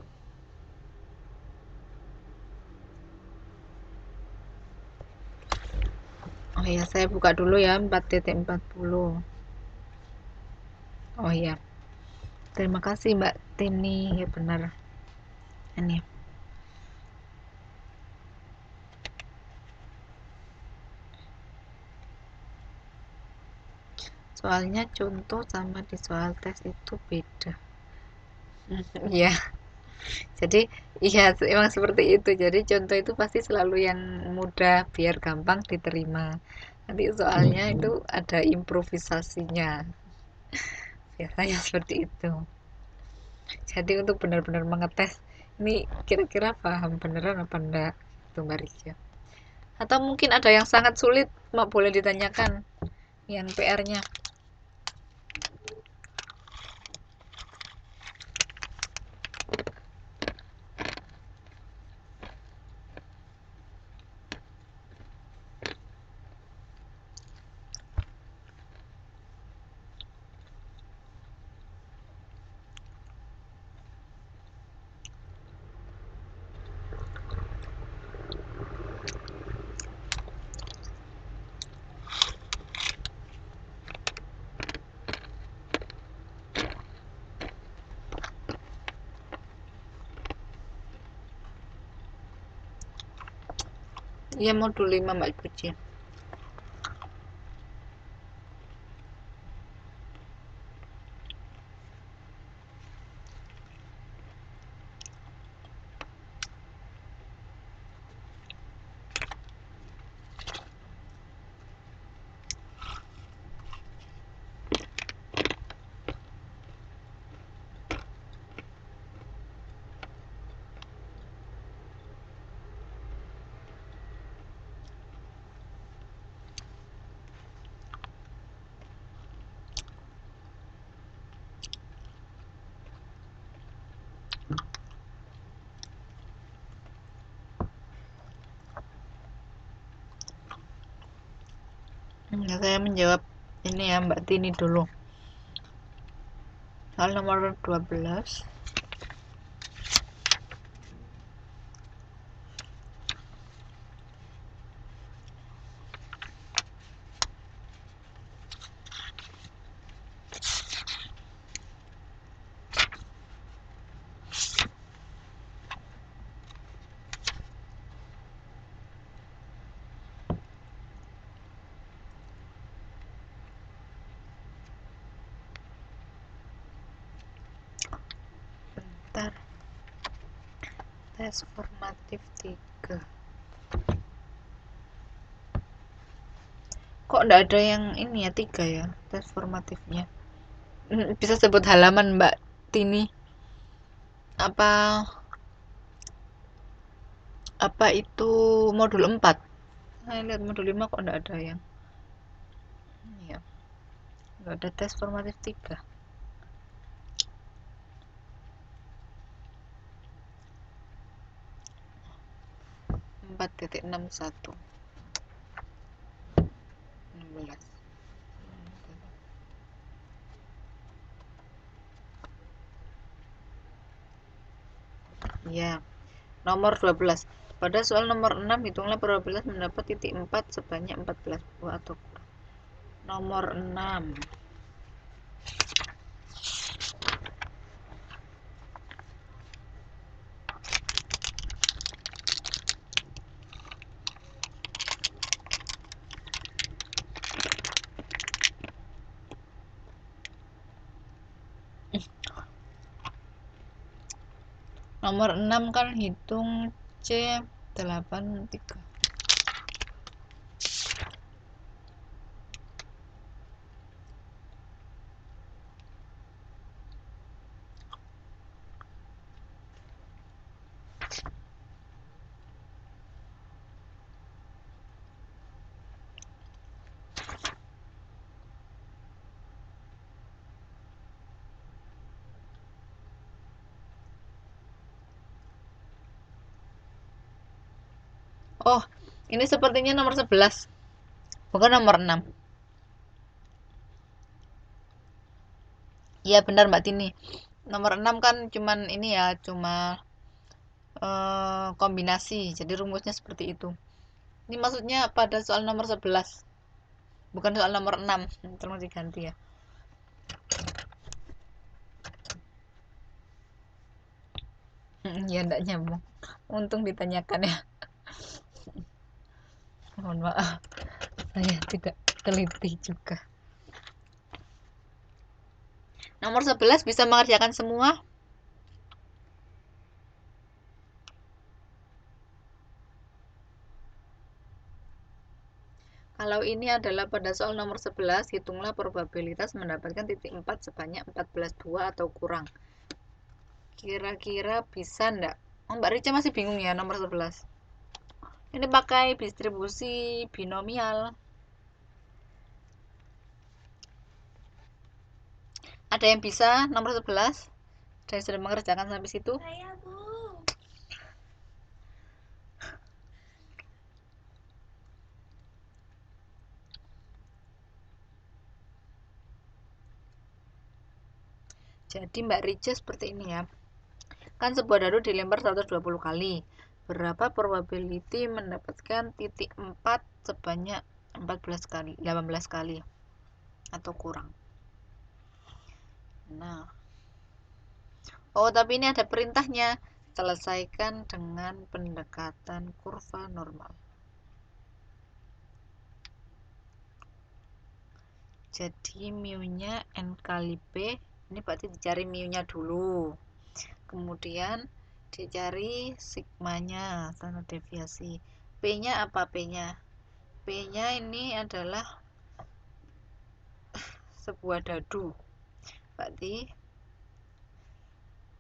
[SPEAKER 1] Oh ya, saya buka dulu ya 4.40. Oh iya. Terima kasih Mbak Tini, ya benar. Ini. Soalnya contoh sama di soal tes itu beda. Iya. Jadi iya emang seperti itu. Jadi contoh itu pasti selalu yang mudah biar gampang diterima. Nanti soalnya itu ada improvisasinya. Biasanya seperti itu. Jadi untuk benar-benar mengetes ini kira-kira paham beneran apa enggak itu Mbak Rizya. Atau mungkin ada yang sangat sulit, boleh ditanyakan yang PR-nya. Iya modul 5 Mbak Puji. Saya menjawab ini ya Mbak Tini dulu. Soal nomor 12. tes formatif 3. Kok enggak ada yang ini ya 3 ya tes formatifnya. Bisa sebut halaman Mbak Tini? Apa itu modul 4? Saya lihat modul 5 kok enggak ada yang ini ya. Enggak ada tes formatif 3. 4.61 16. Ya, nomor 12. Pada soal nomor 6, hitunglah probabilitas mendapat titik 4 sebanyak 14 buah atau kurang. Nomor 6. Nomor 6 kan hitung C83. Oh, ini sepertinya nomor 11. Bukan nomor 6. Iya benar Mbak Tini. Nomor 6 kan cuman ini ya, cuma kombinasi. Jadi rumusnya seperti itu. Ini maksudnya pada soal nomor 11. Bukan soal nomor 6. Tolong diganti ya. Ya enggak nyambung. Untung ditanyakan ya. Mohon maaf. Saya tidak teliti juga. Nomor 11 bisa mengerjakan semua? Kalau ini adalah pada soal nomor 11, hitunglah probabilitas mendapatkan titik 4 sebanyak 14 buah atau kurang. Kira-kira bisa enggak? Oh, Mbak Rica masih bingung ya nomor 11. Ini pakai distribusi binomial. Ada yang bisa nomor 11? Ada yang sudah mengerjakan sampai situ?
[SPEAKER 2] Saya, Bu.
[SPEAKER 1] Jadi Mbak Rica seperti ini ya. Kan sebuah dadu dilempar 120 kali. Berapa probability mendapatkan titik 4 sebanyak 14 kali, 18 kali atau kurang. Nah. Oh, tapi ini ada perintahnya. Selesaikan dengan pendekatan kurva normal. Jadi mu-nya N kali P. Ini berarti dicari mu-nya dulu. Kemudian dicari sigmanya, standar deviasi. P-nya apa P-nya? P-nya ini adalah sebuah dadu. Berarti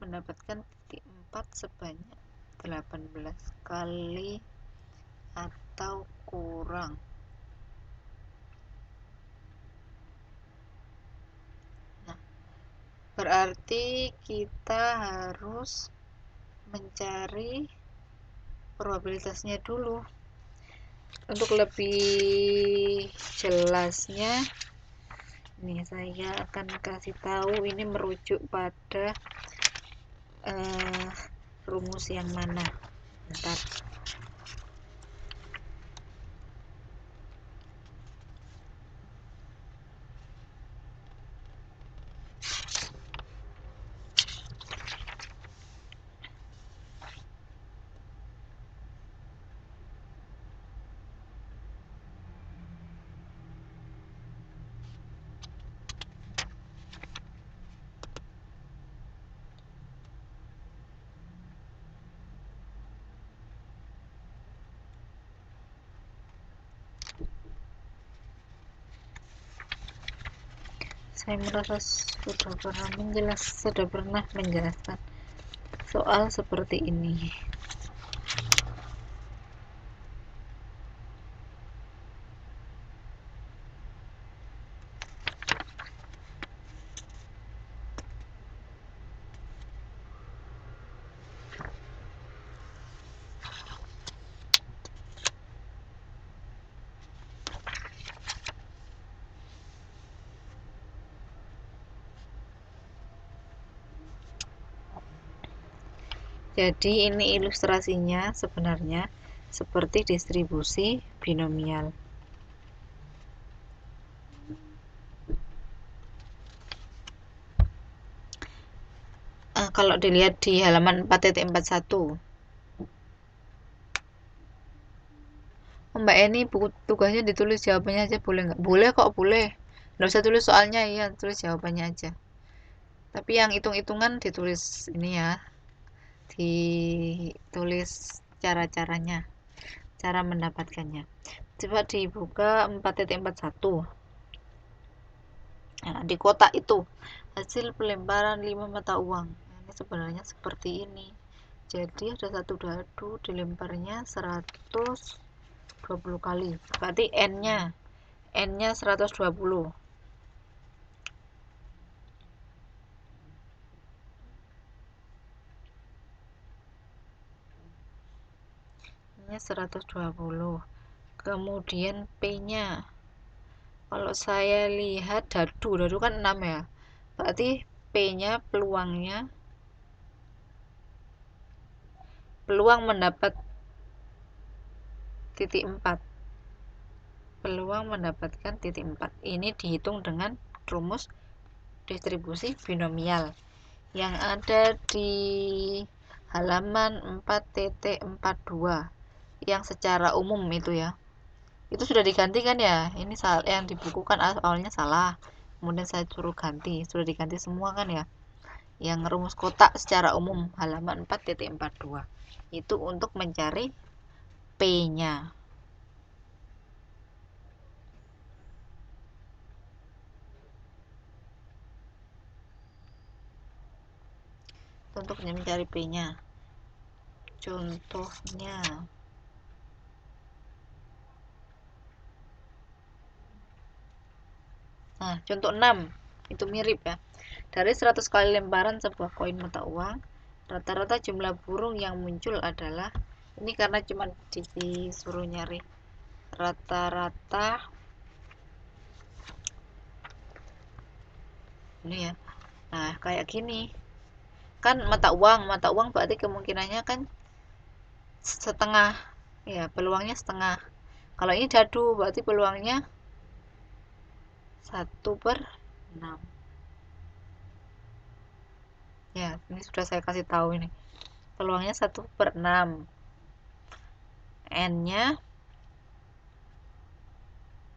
[SPEAKER 1] mendapatkan titik 4 sebanyak 18 kali atau kurang. Nah, berarti kita harus mencari probabilitasnya dulu. Untuk lebih jelasnya, ini saya akan kasih tahu ini merujuk pada rumus yang mana. Bentar. Saya merasa sudah pernah menjelaskan soal seperti ini. Jadi ini ilustrasinya sebenarnya seperti distribusi binomial. Kalau dilihat di halaman 4.41, Mbak Eni, buku tugasnya ditulis jawabannya aja, boleh nggak? Boleh kok, boleh. Nggak usah tulis soalnya, iya, tulis jawabannya aja. Tapi yang hitung-hitungan ditulis ini ya, ditulis cara-caranya, cara mendapatkannya. Coba dibuka 4.41. Nah, di kotak itu hasil pelemparan 5 mata uang. Ini sebenarnya seperti ini. Jadi ada satu dadu dilemparnya 120 kali. Berarti N-nya 120. N-nya 120. Kemudian P-nya. Kalau saya lihat dadu kan 6 ya. Berarti P-nya peluang mendapat titik 4. Peluang mendapatkan titik 4. Ini dihitung dengan rumus distribusi binomial yang ada di halaman 4.42 yang secara umum itu ya. Itu sudah diganti kan ya? Ini yang di buku kan awalnya salah. Kemudian saya suruh ganti. Sudah diganti semua kan ya? Yang rumus kotak secara umum halaman 4.42. Itu untuk mencari P-nya. Untuk mencari P-nya. Contohnya. Nah, contoh 6. Itu mirip ya. Dari 100 kali lemparan sebuah koin mata uang, rata-rata jumlah burung yang muncul adalah, ini karena cuma disuruh nyari rata-rata ini ya. Nah, kayak gini. Kan mata uang berarti kemungkinannya kan setengah. Ya, peluangnya setengah. Kalau ini dadu berarti peluangnya 1/6. Ya, ini sudah saya kasih tahu ini. Peluangnya 1/6. N-nya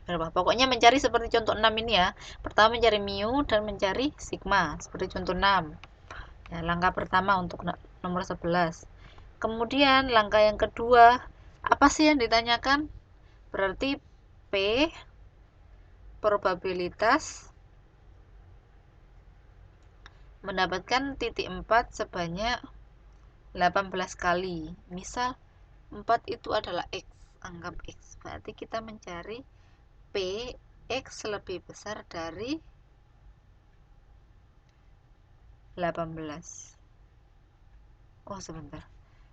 [SPEAKER 1] berapa? Pokoknya mencari seperti contoh 6 ini ya. Pertama mencari mu dan mencari sigma seperti contoh 6. Ya, langkah pertama untuk nomor 11. Kemudian langkah yang kedua, apa sih yang ditanyakan? Berarti P probabilitas mendapatkan titik 4 sebanyak 18 kali. Misal 4 itu adalah X, anggap X. Berarti kita mencari P X lebih besar dari 18. Oh, sebentar.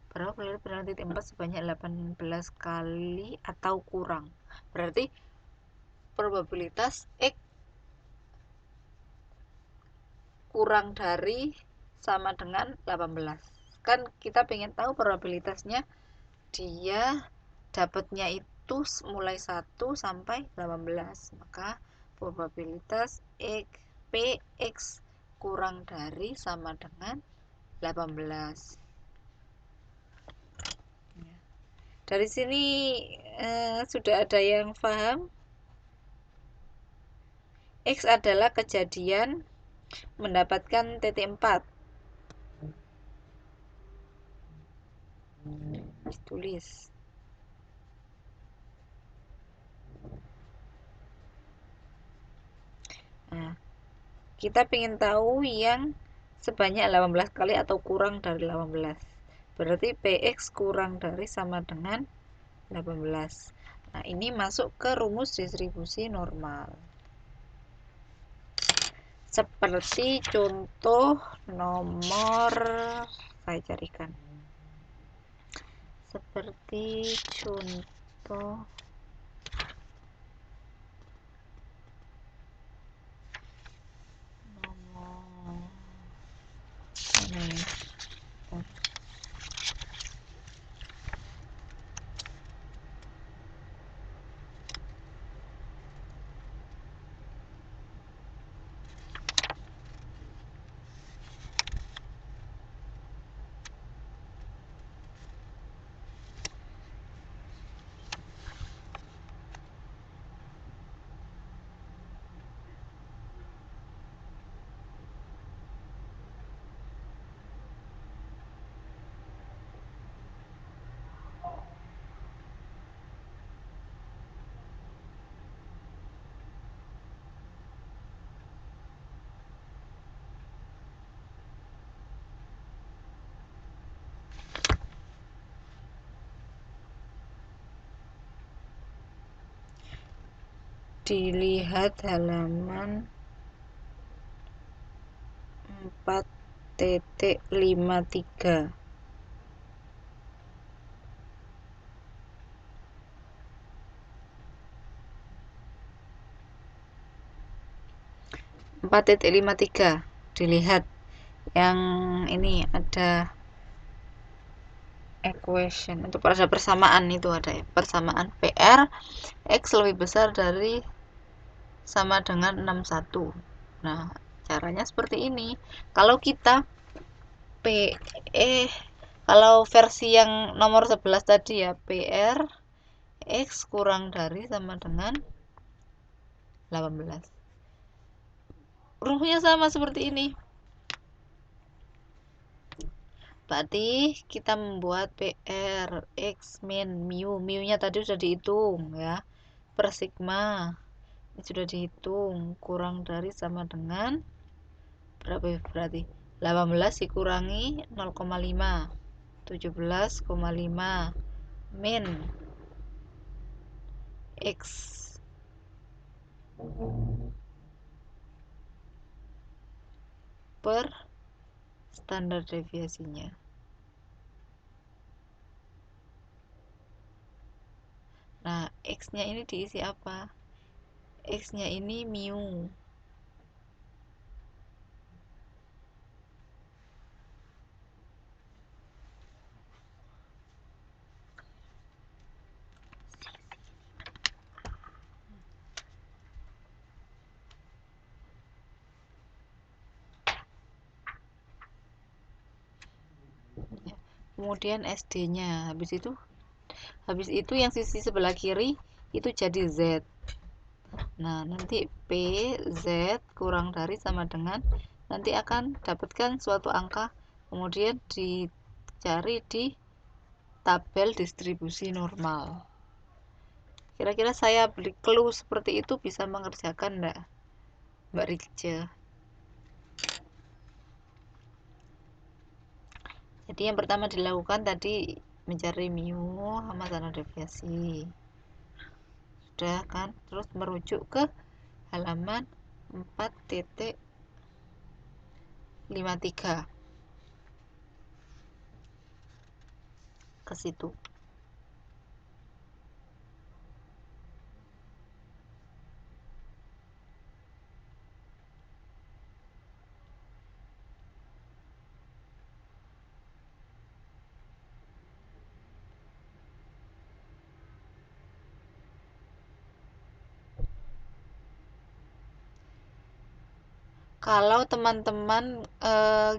[SPEAKER 1] Berapa titik 4 sebanyak 18 kali atau kurang. Berarti probabilitas X kurang dari sama dengan 18. Kan kita pengen tahu probabilitasnya dia dapatnya itu mulai 1 sampai 18. Maka probabilitas PX kurang dari sama dengan 18. Dari sini sudah ada yang paham? X adalah kejadian mendapatkan titik 4. Ditulis. Nah, kita ingin tahu yang sebanyak 18 kali atau kurang dari 18. Berarti PX kurang dari sama dengan 18. Nah, ini masuk ke rumus distribusi normal. Seperti contoh nomor, saya carikan. Seperti contoh nomor ini. Dilihat halaman 4.53. Dilihat yang ini ada equation, untuk ada persamaan, itu ada persamaan PR X lebih besar dari sama dengan 61. Nah, caranya seperti ini. Kalau kita kalau versi yang nomor 11 tadi ya, PR X kurang dari sama dengan 18. Rumusnya sama seperti ini. Berarti kita membuat PR X min mu. Mu-nya tadi sudah dihitung ya. Per sigma. Ini sudah dihitung. Kurang dari sama dengan berapa ya berarti? 18 dikurangi 0,5. 17,5 min X per standar deviasinya. Nah, X-nya ini diisi apa? X-nya ini mu. Kemudian SD-nya. Habis itu yang sisi sebelah kiri itu jadi Z. Nah, nanti P Z kurang dari sama dengan, nanti akan dapatkan suatu angka, kemudian dicari di tabel distribusi normal. Kira-kira saya beri clue seperti itu bisa mengerjakan enggak, Mbak Rikce? Jadi yang pertama dilakukan tadi mencari mu sama standar deviasi. Sudah kan? Terus merujuk ke halaman 4.53. Ke situ. Kalau teman-teman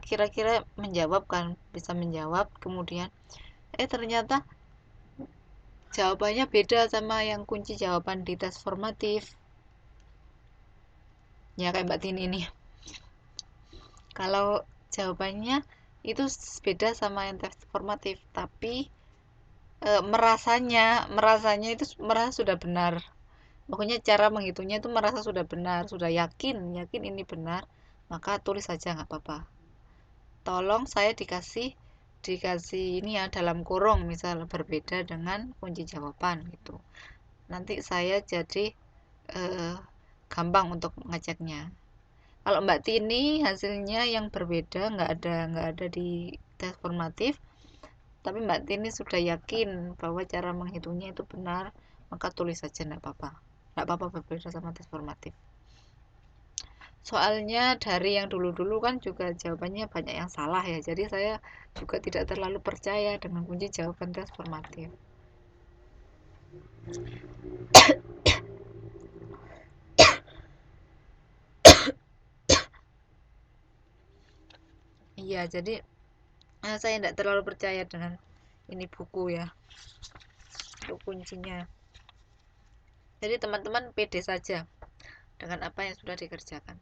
[SPEAKER 1] kira-kira menjawab kan, bisa menjawab, kemudian ternyata jawabannya beda sama yang kunci jawaban di tes formatif. Ya kayak Mbak Tini ini. Kalau jawabannya itu beda sama yang tes formatif, tapi merasanya itu merasa sudah benar. Pokoknya cara menghitungnya itu merasa sudah benar, sudah yakin ini benar, maka tulis saja nggak apa-apa. Tolong saya dikasih ini ya dalam kurung, misal berbeda dengan kunci jawaban gitu. Nanti saya jadi gampang untuk ngeceknya. Kalau Mbak Tini hasilnya yang berbeda, nggak ada di tes formatif, tapi Mbak Tini sudah yakin bahwa cara menghitungnya itu benar, maka tulis saja, nggak apa-apa berbeda sama tes formatif. Soalnya dari yang dulu-dulu kan juga jawabannya banyak yang salah ya, jadi saya juga tidak terlalu percaya dengan kunci jawaban tes formatif. Iya, jadi saya tidak terlalu percaya dengan ini buku ya, untuk kuncinya. Jadi teman-teman pede saja dengan apa yang sudah dikerjakan.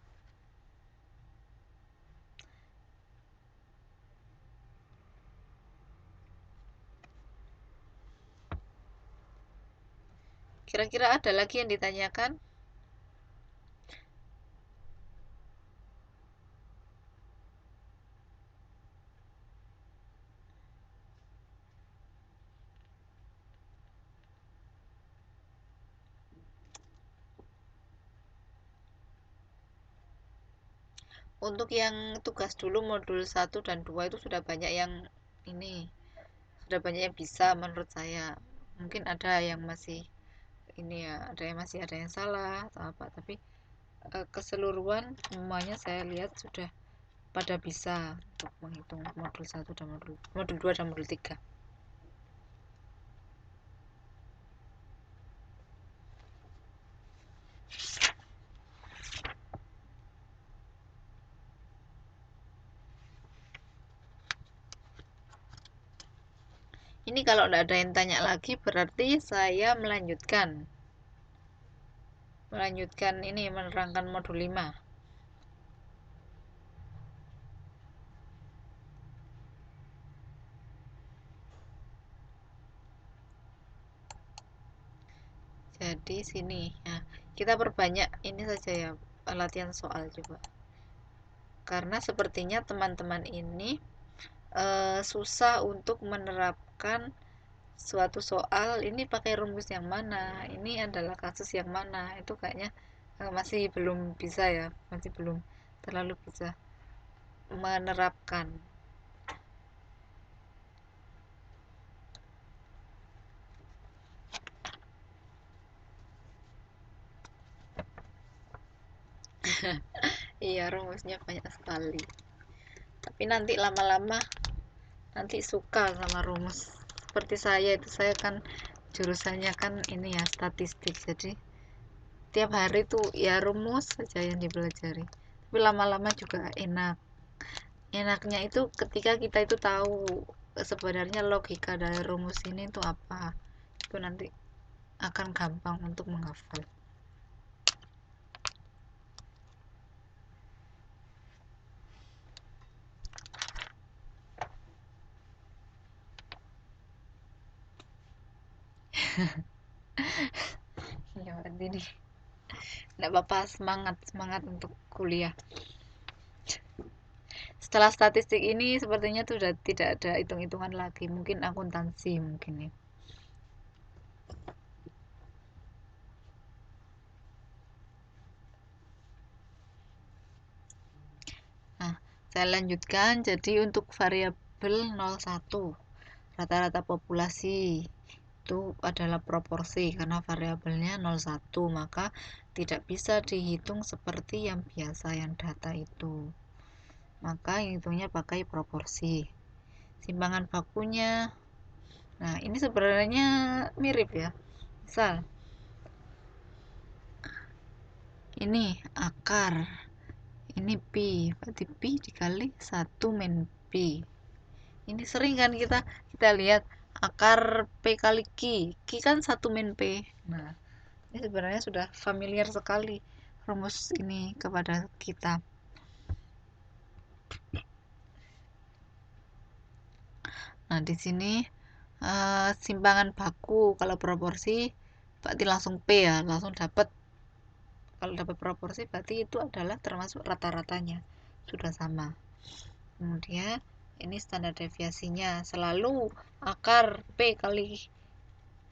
[SPEAKER 1] Kira-kira ada lagi yang ditanyakan? Untuk yang tugas dulu modul 1 dan 2 itu sudah banyak yang bisa menurut saya. Mungkin ada yang masih ada yang salah atau apa, tapi keseluruhan semuanya saya lihat sudah pada bisa untuk menghitung modul 1 dan modul 2 dan modul 3. Ini kalau tidak ada yang tanya lagi berarti saya melanjutkan ini menerangkan modul 5. Jadi sini nah, kita perbanyak ini saja ya, latihan soal coba, karena sepertinya teman-teman ini susah untuk menerapkan suatu soal ini pakai rumus yang mana, ini adalah kasus yang mana, itu kayaknya masih belum bisa ya, masih belum terlalu bisa menerapkan. Iya, rumusnya banyak sekali, tapi nanti lama-lama nanti suka sama rumus. Seperti saya kan jurusannya kan ini ya, statistik, jadi tiap hari tuh ya rumus saja yang dipelajari, tapi lama-lama juga enaknya itu ketika kita itu tahu sebenarnya logika dari rumus ini itu apa, itu nanti akan gampang untuk menghafal. Ya jadi tidak apa-apa, semangat untuk kuliah. Setelah statistik ini sepertinya sudah tidak ada hitung-hitungan lagi, mungkin akuntansi mungkin ya. Nah, saya lanjutkan. Jadi untuk variabel 01 rata-rata populasi itu adalah proporsi, karena variabelnya 01 maka tidak bisa dihitung seperti yang biasa yang data itu, maka hitungnya pakai proporsi. Simpangan bakunya, nah ini sebenarnya mirip ya, misal ini akar, ini pi, berarti pi dikali 1 min pi. Ini sering kan kita lihat akar P kali Q kan 1 min P. Nah, ini sebenarnya sudah familiar sekali rumus ini kepada kita. Nah, di sini simpangan baku kalau proporsi berarti langsung P ya, langsung dapat. Kalau dapat proporsi berarti itu adalah termasuk rata-ratanya. sudah sama. Kemudian ini standar deviasinya selalu akar P kali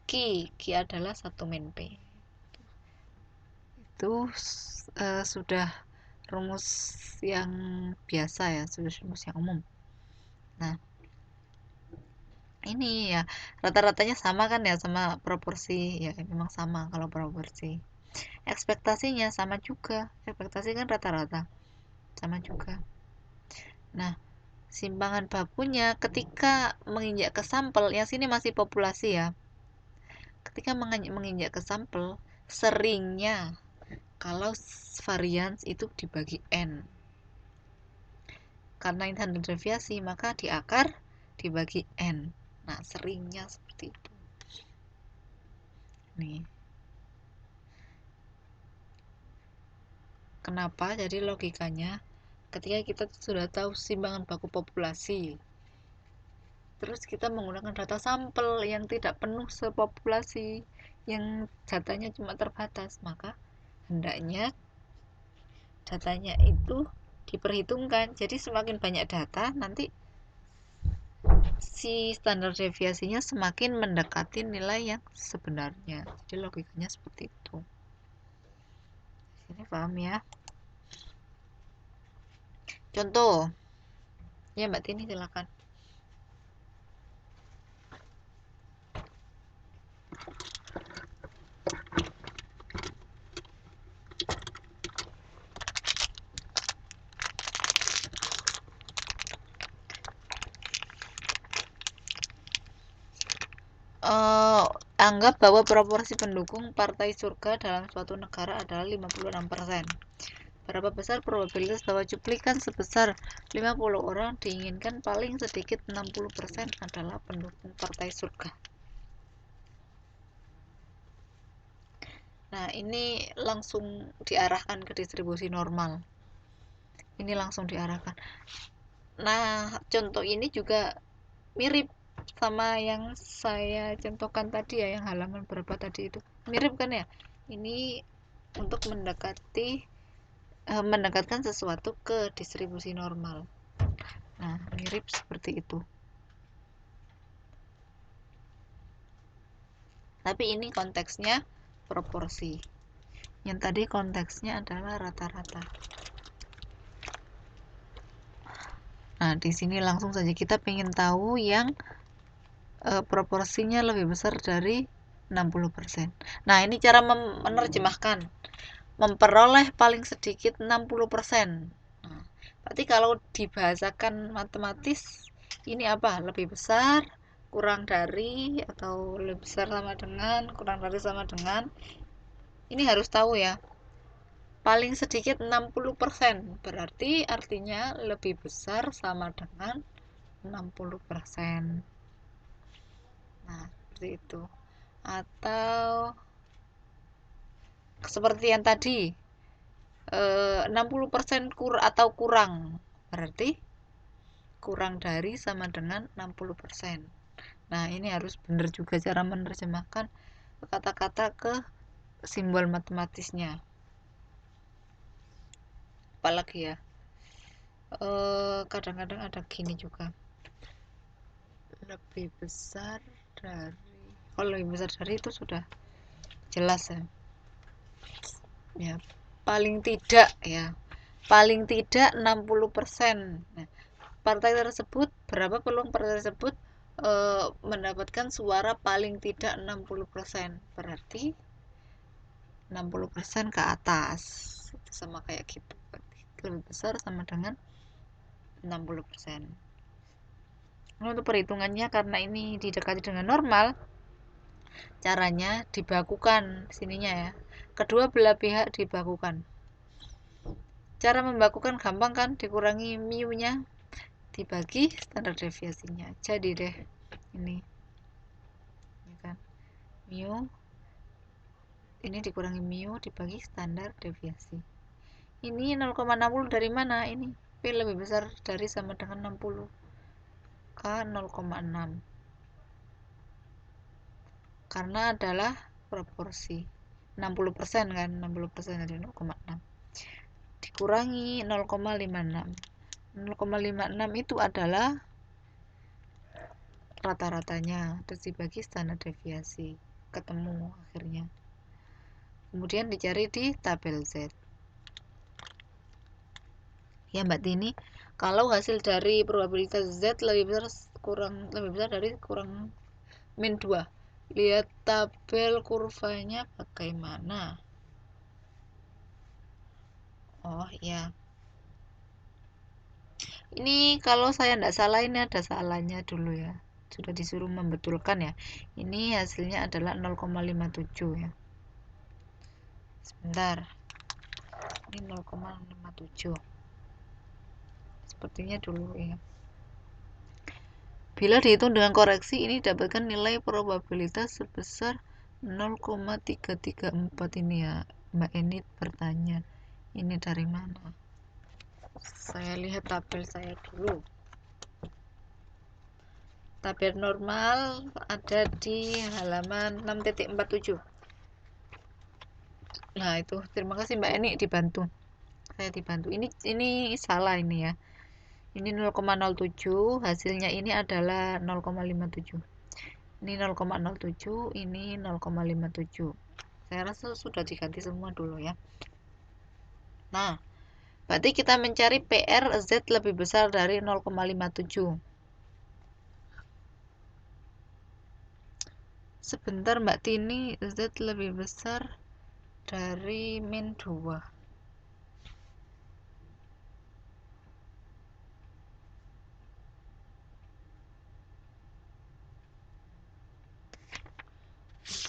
[SPEAKER 1] Q adalah 1 min P. Itu sudah rumus yang biasa ya, sudah rumus yang umum. Nah, ini ya rata-ratanya sama kan ya, sama proporsi ya, memang sama kalau proporsi. Ekspektasinya sama juga, ekspektasi kan rata-rata sama juga. Nah, simpangan bakunya ketika menginjak ke sampel, yang sini masih populasi ya, ketika menginjak ke sampel, seringnya kalau varians itu dibagi N, karena ini standar deviasi, maka di akar dibagi N. Nah, seringnya seperti itu. Nih. Kenapa? Jadi logikanya, ketika kita sudah tahu simpangan baku populasi, terus kita menggunakan data sampel yang tidak penuh sepopulasi, yang datanya cuma terbatas, maka hendaknya datanya itu diperhitungkan. Jadi semakin banyak data, nanti si standar deviasinya semakin mendekati nilai yang sebenarnya. Jadi logikanya seperti itu. Ini paham ya? Contoh. Ya Mbak Tini silakan. Anggap bahwa proporsi pendukung partai surga dalam suatu negara adalah 56%. Berapa besar probabilitas bahwa cuplikan sebesar 50 orang diinginkan paling sedikit 60% adalah pendukung partai surga? Nah, ini langsung diarahkan ke distribusi normal. Ini langsung diarahkan. Nah, contoh ini juga mirip sama yang saya contohkan tadi ya, yang halaman berapa tadi itu. Mirip kan ya? Ini untuk mendekatkan sesuatu ke distribusi normal. Nah, mirip seperti itu. Tapi ini konteksnya proporsi. Yang tadi konteksnya adalah rata-rata. Nah, di sini langsung saja kita ingin tahu yang proporsinya lebih besar dari 60%. Nah, ini cara menerjemahkan. Memperoleh paling sedikit 60%. Nah, berarti kalau dibahasakan matematis, ini apa? Lebih besar, kurang dari, atau lebih besar sama dengan, kurang dari sama dengan. Ini harus tahu ya. Paling sedikit 60%. Berarti artinya lebih besar sama dengan 60%. Nah, seperti itu. Atau seperti yang tadi, 60% atau kurang, berarti kurang dari sama dengan 60%. Nah, ini harus benar juga cara menerjemahkan kata-kata ke simbol matematisnya. Apalagi ya, kadang-kadang ada gini juga, lebih besar dari, kalau lebih besar dari itu sudah jelas ya. Ya, paling tidak 60%. Nah, partai tersebut, berapa peluang partai tersebut mendapatkan suara paling tidak 60%. Berarti 60% ke atas. Itu sama kayak gitu. Berarti lebih besar sama dengan 60%. Nah, untuk perhitungannya, karena ini didekati dengan normal, caranya dibakukan sininya ya. Kedua belah pihak dibakukan. Cara membakukan gampang kan, dikurangi mu-nya dibagi standar deviasinya. Jadi deh ini ya kan, mu ini dikurangi mu dibagi standar deviasi. Ini 0,60 dari mana? Ini P lebih besar dari sama dengan 60, K 0,6, karena adalah proporsi 60% kan, 60% dari 0,6 dikurangi 0,56. 0,56 itu adalah rata-ratanya, terus dibagi standar deviasi, ketemu akhirnya. Kemudian dicari di tabel Z. Ya Mbak Tini, kalau hasil dari probabilitas Z lebih besar dari kurang min 2. Lihat tabel kurvanya bagaimana. Oh ya. Ini kalau saya tidak salah ini ada salahnya dulu ya. Sudah disuruh membetulkan ya. Ini hasilnya adalah 0,57 ya. Sebentar. Ini 0,57. Sepertinya dulu ya. Bila dihitung dengan koreksi, ini dapatkan nilai probabilitas sebesar 0,334 ini ya. Mbak Eni bertanya, ini dari mana? Saya lihat tabel saya dulu. Tabel normal ada di halaman 6.47. Nah, itu terima kasih Mbak Eni dibantu. Saya dibantu. Ini salah ini ya. Ini 0,07, hasilnya ini adalah 0,57. Ini 0,07, ini 0,57. Saya rasa sudah diganti semua dulu ya. Nah, berarti kita mencari PR Z lebih besar dari 0,57. Sebentar Mbak Tini, Z lebih besar dari min 2.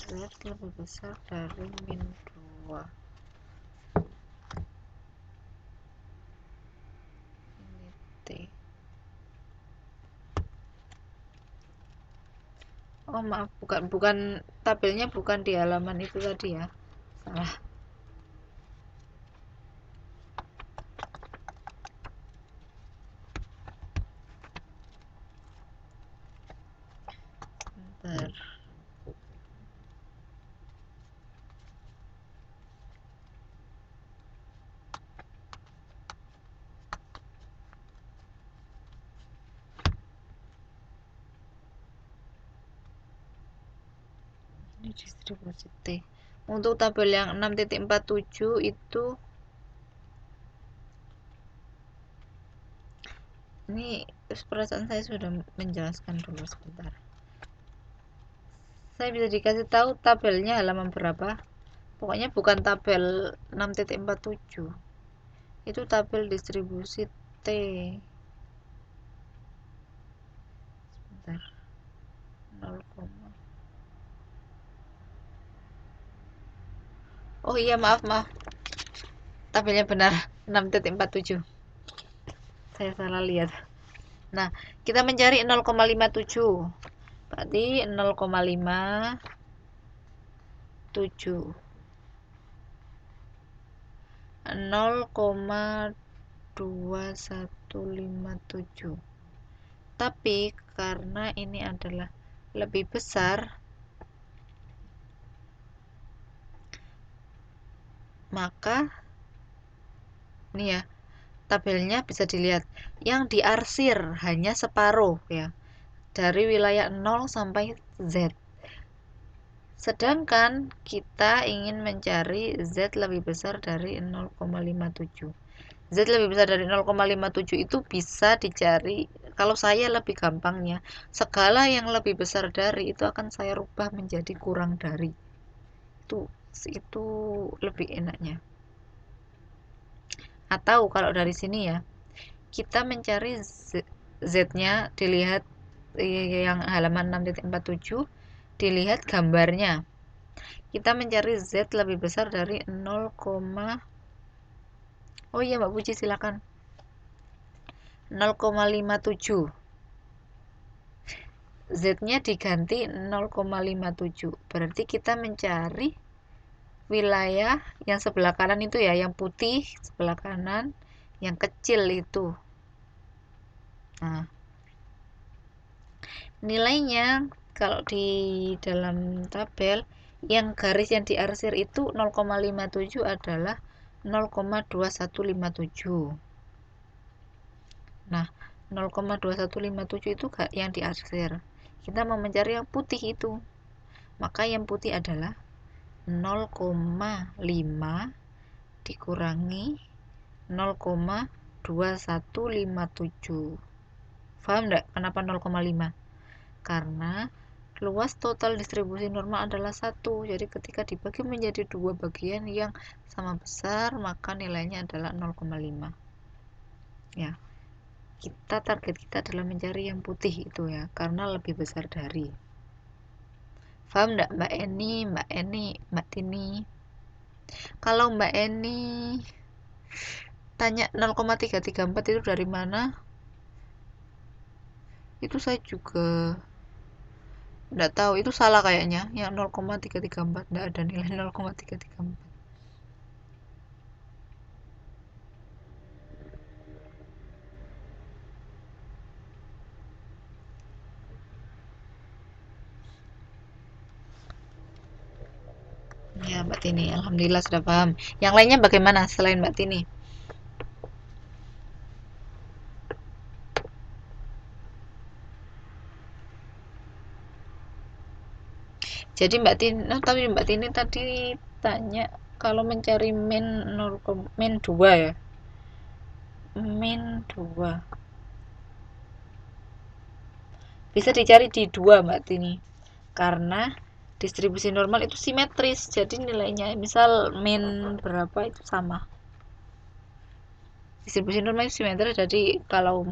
[SPEAKER 1] Z lebih besar dari min 2. Ini T. Oh maaf, bukan tabelnya bukan di halaman itu tadi ya. Salah. Bentar. Ini distribusi T. Untuk tabel yang 6.47 itu ini perasaan saya sudah menjelaskan dulu sebentar. Saya bisa dikasih tahu tabelnya halaman berapa? Pokoknya bukan tabel 6.47. Itu tabel distribusi T. Sebentar. 0, oh iya maaf. Tabelnya benar 6.47. Saya salah lihat. Nah, kita mencari 0,57. Berarti 0,57. 0,2157. Tapi karena ini adalah lebih besar, maka ini ya, tabelnya bisa dilihat yang diarsir hanya separuh ya, dari wilayah 0 sampai Z. Sedangkan kita ingin mencari Z lebih besar dari 0,57. Z lebih besar dari 0,57 itu bisa dicari, kalau saya lebih gampangnya, segala yang lebih besar dari itu akan saya rubah menjadi kurang dari. Itu lebih enaknya. Atau kalau dari sini ya, kita mencari Z-nya, dilihat yang halaman 6.47, dilihat gambarnya. Kita mencari Z lebih besar dari 0, oh iya Mbak Puji silakan. 0,57. Z-nya diganti 0,57. Berarti kita mencari wilayah yang sebelah kanan itu ya, yang putih sebelah kanan, yang kecil itu. Nah, nilainya kalau di dalam tabel yang garis yang diarsir itu 0,57 adalah 0,2157. Nah, 0,2157 itu gak yang diarsir. Kita mau mencari yang putih itu. Maka yang putih adalah 0,5 dikurangi 0,2157. Paham enggak kenapa 0,5? Karena luas total distribusi normal adalah 1. Jadi ketika dibagi menjadi dua bagian yang sama besar, maka nilainya adalah 0,5. Ya. Target kita adalah mencari yang putih itu ya, karena lebih besar dari. Paham enggak Mbak Eni, Mbak Tini? Kalau Mbak Eni tanya 0,334 itu dari mana? Itu saya juga enggak tahu, itu salah kayaknya. Yang 0,334 enggak ada nilai 0,334. Ya, Mbak Tini, alhamdulillah sudah paham. Yang lainnya bagaimana selain Mbak Tini? Jadi tapi Mbak Tini tadi tanya kalau mencari min 2 ya. Min 2. Bisa dicari di 2 Mbak Tini. Karena distribusi normal itu simetris. Jadi nilainya misal min berapa itu sama. Distribusi normal itu simetris, jadi kalau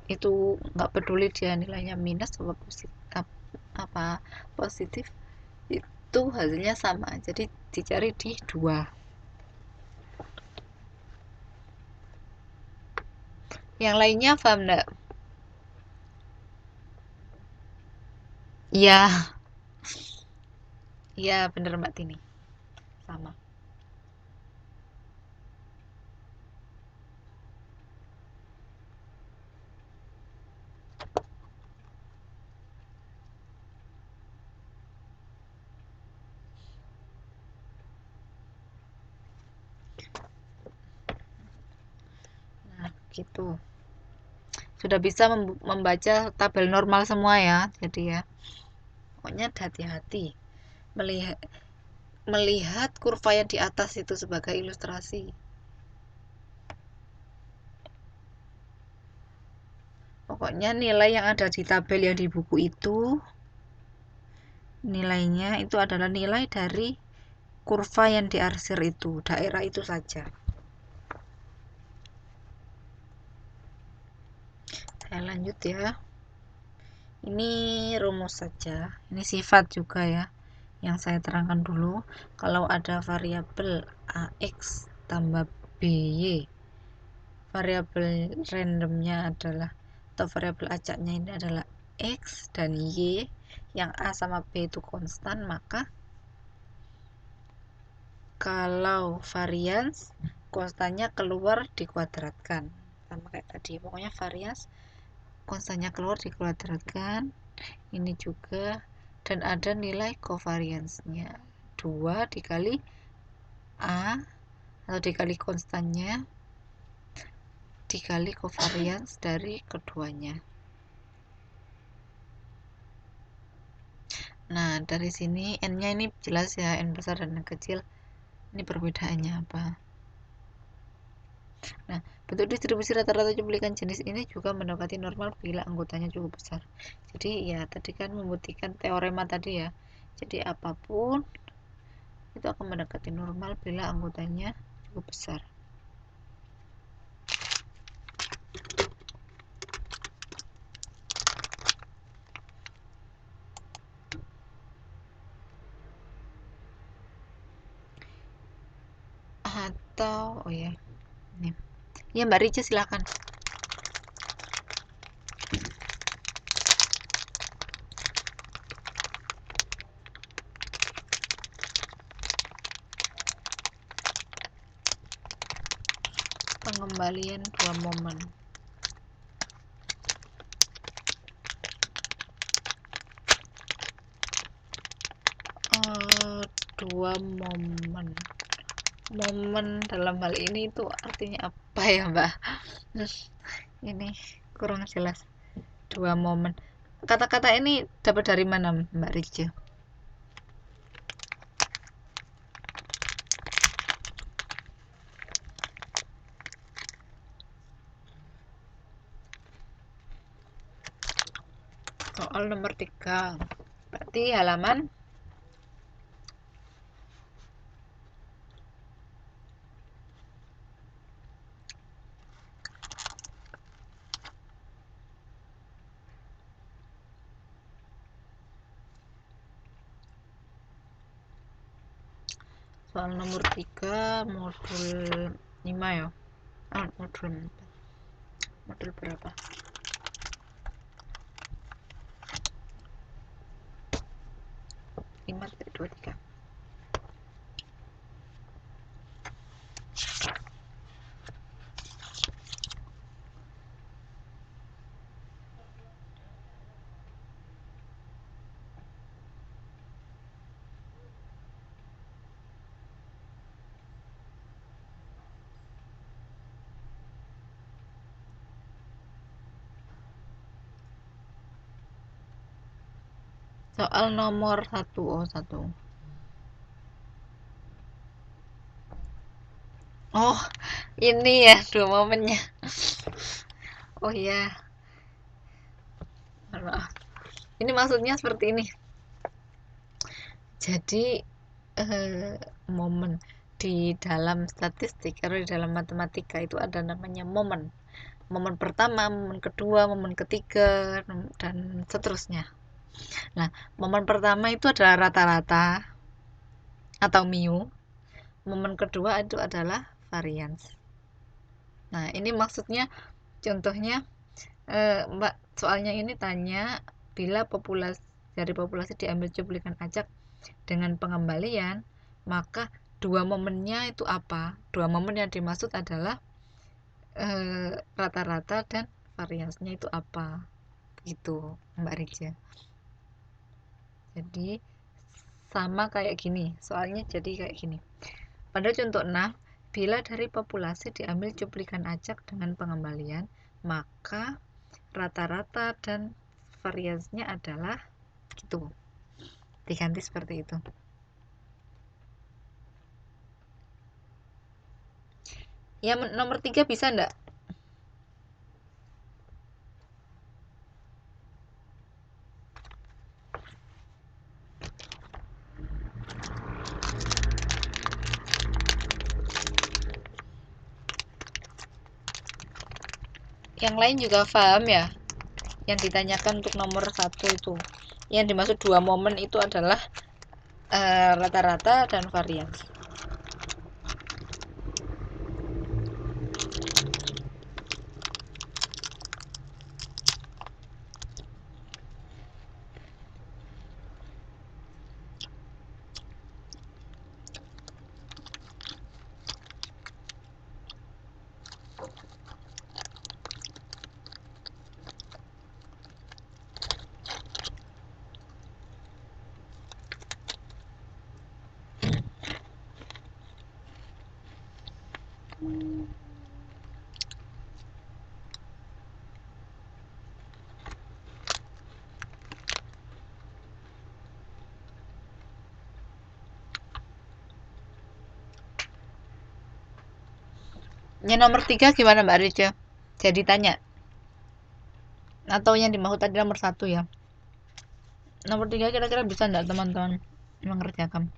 [SPEAKER 1] itu nggak peduli dia nilainya minus apa positif, itu hasilnya sama. Jadi dicari di 2. Yang lainnya paham enggak? Iya. Iya, bener Mbak Tini. Sama. Nah, gitu. Sudah bisa membaca tabel normal semua ya. Jadi ya, pokoknya hati-hati melihat kurva yang di atas itu sebagai ilustrasi. Pokoknya nilai yang ada di tabel yang di buku itu, nilainya itu adalah nilai dari kurva yang diarsir itu, daerah itu saja. Saya lanjut ya. Ini rumus saja, ini sifat juga ya. Yang saya terangkan dulu, kalau ada variabel AX tambah BY, variabel randomnya adalah atau variabel acaknya ini adalah X dan Y, yang A sama B itu konstan, maka kalau varians konstannya keluar dikuadratkan, sama kayak tadi. Pokoknya varians konstannya keluar dikuadratkan, ini juga, dan ada nilai covariance-nya 2 dikali A atau dikali konstannya dikali covariance dari keduanya. Nah, dari sini n-nya ini jelas ya, n besar dan n kecil. Ini perbedaannya apa? Nah, bentuk distribusi rata-rata cuplikan jenis ini juga mendekati normal bila anggotanya cukup besar. Jadi ya tadi kan membuktikan teorema tadi ya. Jadi apapun itu akan mendekati normal bila anggotanya cukup besar. Atau oh ya, ini ya Mbak Rica silakan. Pengembalian dua momen. Dua momen Momen dalam hal ini itu artinya apa ya, Mbak? Ini kurang jelas. Dua momen. Kata-kata ini dapat dari mana, Mbak Rizky? Soal nomor 3. Berarti halaman soal nomor 3 modul 5 ya. Modul berapa? Lima 23. Soal nomor 1. Oh, 1. Oh, ini ya dua momennya. Oh iya, maaf. Ini maksudnya seperti ini. Jadi momen di dalam statistik atau di dalam matematika itu ada namanya momen. Momen pertama, momen kedua, momen ketiga, dan seterusnya. Nah, momen pertama itu adalah rata-rata atau mu. Momen kedua itu adalah varians. Nah, ini maksudnya contohnya Mbak, soalnya ini tanya bila dari populasi diambil cuplikan acak dengan pengembalian, maka dua momennya itu apa? Dua momen yang dimaksud adalah rata-rata dan variansnya itu apa? Gitu, Mbak Rizya. Jadi sama kayak gini, soalnya jadi kayak gini. Pada contoh 6, bila dari populasi diambil cuplikan acak dengan pengembalian, maka rata-rata dan variasinya adalah gitu. Diganti seperti itu. Yang nomor 3 bisa enggak? Yang lain juga paham ya? Yang ditanyakan untuk nomor 1 itu. Yang dimaksud dua momen itu adalah rata-rata dan varians. Yang nomor 3 gimana Mbak Rica? Jadi tanya. Atau yang dimaksud tadi nomor 1 ya? Nomor 3 kira-kira bisa enggak teman-teman mengerjakan?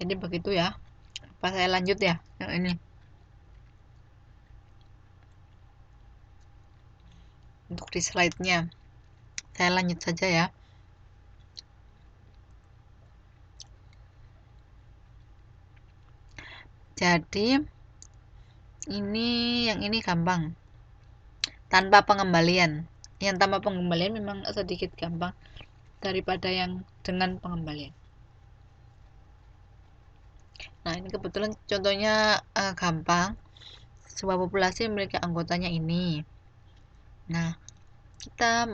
[SPEAKER 1] Jadi begitu ya. Apa saya lanjut ya? Yang ini. Untuk di slide-nya. Saya lanjut saja ya. Jadi ini yang ini gampang. Tanpa pengembalian. yang tanpa pengembalian memang sedikit gampang daripada yang dengan pengembalian. Nah, ini kebetulan contohnya gampang. Sebuah populasi memiliki anggotanya ini. Nah, kita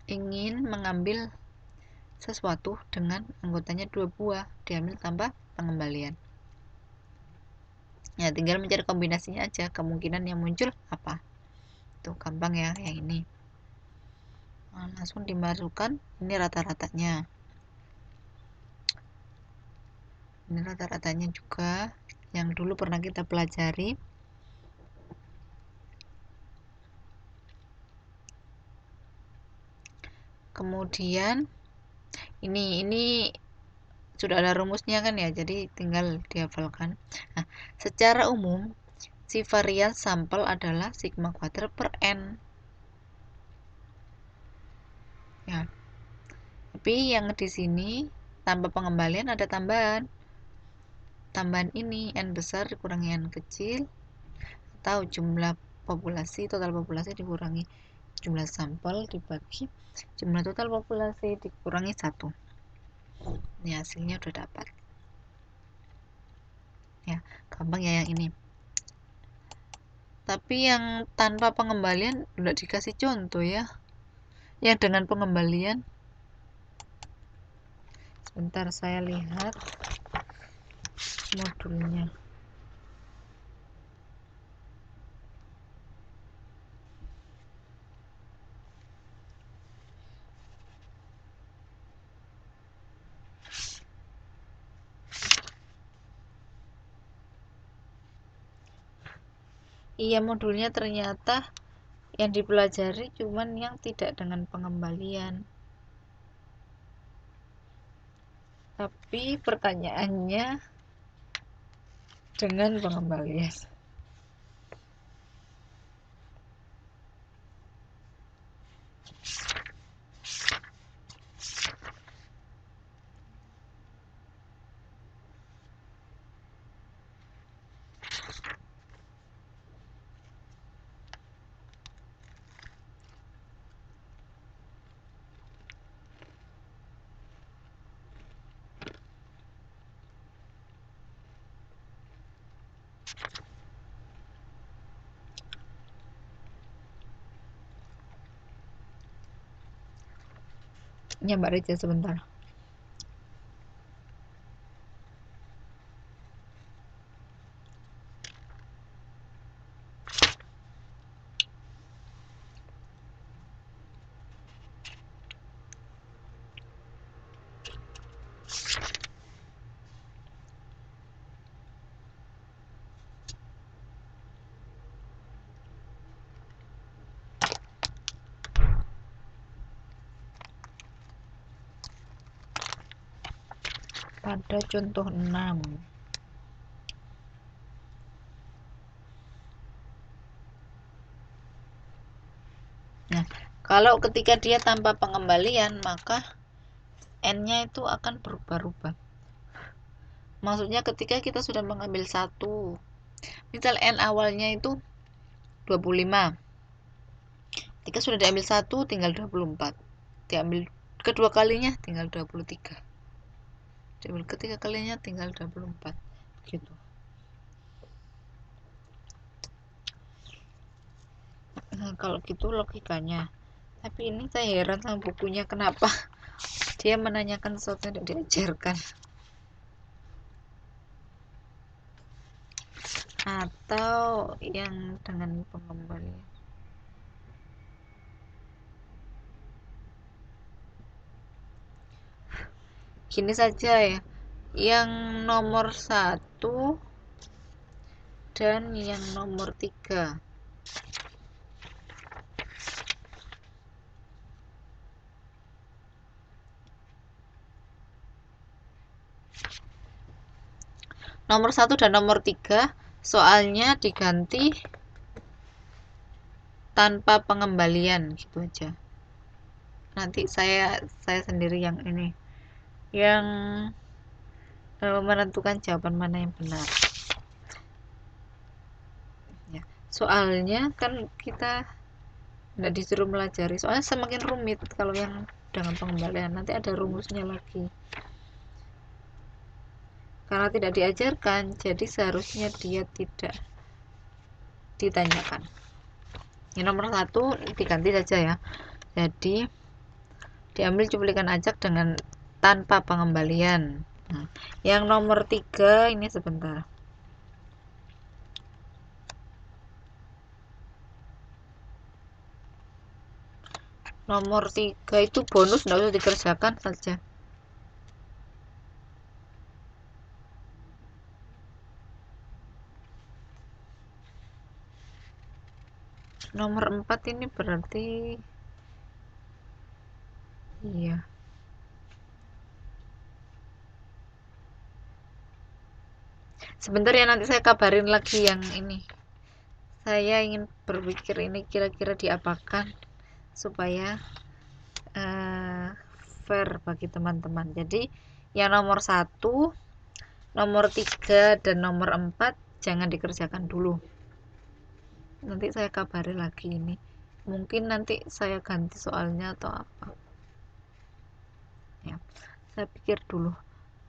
[SPEAKER 1] ingin mengambil sesuatu dengan anggotanya 2 buah, diambil tanpa pengembalian. Ya, tinggal mencari kombinasinya aja, kemungkinan yang muncul apa. Tuh, gampang ya yang ini. Nah, langsung dimasukkan, ini rata-ratanya. Ini rata-ratanya juga yang dulu pernah kita pelajari. Kemudian ini sudah ada rumusnya kan ya, jadi tinggal dihafalkan. Nah, secara umum si varian sampel adalah sigma kuadrat per n. Ya. Tapi yang di sini tanpa pengembalian ada tambahan. Tambahan ini n besar dikurangi n kecil atau jumlah populasi, total populasi dikurangi jumlah sampel dibagi jumlah total populasi dikurangi 1. Ini hasilnya udah dapat. Ya, gampang ya yang ini. Tapi yang tanpa pengembalian udah dikasih contoh ya. Yang dengan pengembalian, sebentar saya lihat modulnya. Iya, modulnya ternyata yang dipelajari cuman yang tidak dengan pengembalian. Tapi pertanyaannya dengan pengembalian. Ya, Mbak Reja sebentar. Pada contoh 6. Nah, kalau ketika dia tanpa pengembalian, maka n-nya itu akan berubah-ubah. Maksudnya ketika kita sudah mengambil 1, misal n awalnya itu 25. Ketika sudah diambil 1, tinggal 24. Diambil kedua kalinya tinggal 23. Diambil ketiga kalinya tinggal 24. Gitu. Nah, kalau gitu logikanya. Tapi ini saya heran sama bukunya, kenapa dia menanyakan sesuatu yang tidak diajarkan. Atau yang dengan pengembalian. Gini saja ya, yang nomor 1 dan yang nomor 3. Nomor 1 dan nomor 3 soalnya diganti tanpa pengembalian, gitu aja. Nanti saya sendiri yang ini, yang menentukan jawaban mana yang benar. Ya, soalnya kan kita nggak disuruh melajari, soalnya semakin rumit kalau yang dengan pengembalian, nanti ada rumusnya lagi karena tidak diajarkan, jadi seharusnya dia tidak ditanyakan. Yang nomor 1 diganti saja ya, jadi diambil cuplikan ajak dengan tanpa pengembalian. Nah, yang nomor 3 ini sebentar. Nomor 3 itu bonus, nggak usah dikerjakan saja. Nomor 4 ini berarti iya. Sebentar ya, nanti saya kabarin lagi yang ini. Saya ingin berpikir ini kira-kira diapakan supaya fair bagi teman-teman. Jadi yang nomor 1, nomor 3 dan nomor 4 jangan dikerjakan dulu. Nanti saya kabari lagi ini. Mungkin nanti saya ganti soalnya atau apa. Ya, saya pikir dulu.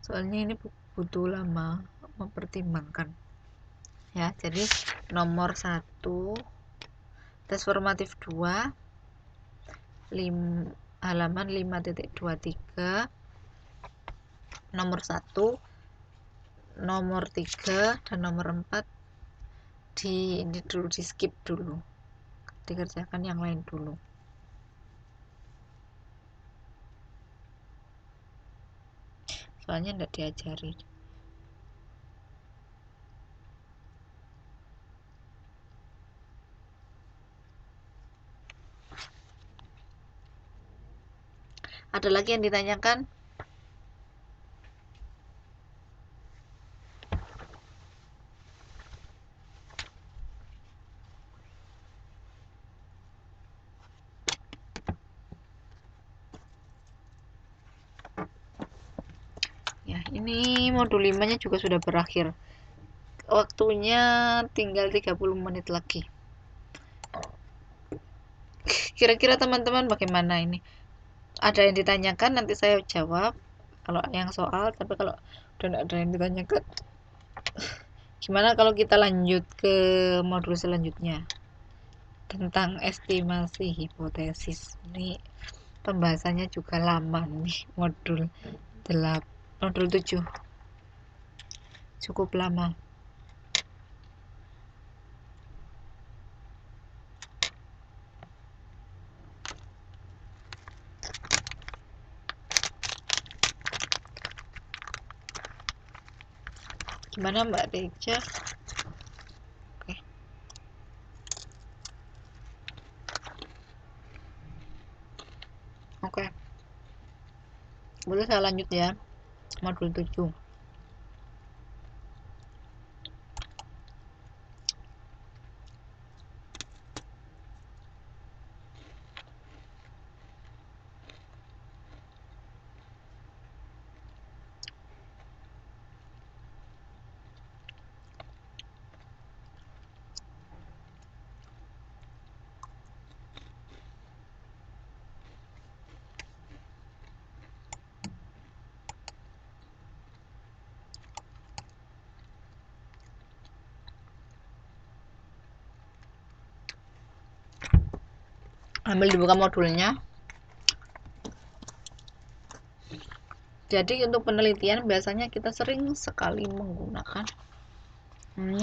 [SPEAKER 1] Soalnya ini butuh lama mempertimbangkan. Ya, jadi nomor 1 tes formatif 2 halaman 5.23, nomor 1, nomor 3 dan nomor 4 ini dulu, di skip dulu, dikerjakan yang lain dulu. Soalnya enggak diajari. Ada lagi yang ditanyakan? Ya, ini modul 5-nya juga sudah berakhir. Waktunya tinggal 30 menit lagi. Kira-kira teman-teman bagaimana ini? Ada yang ditanyakan, nanti saya jawab kalau yang soal, tapi kalau udah tidak ada yang ditanyakan, gimana kalau kita lanjut ke modul selanjutnya tentang estimasi hipotesis. Ini pembahasannya juga lama nih, modul 7 cukup lama. Gimana Mbak Reja? Oke. Boleh saya lanjut ya, modul 7. Ambil dibuka modulnya. Jadi untuk penelitian biasanya kita sering sekali menggunakan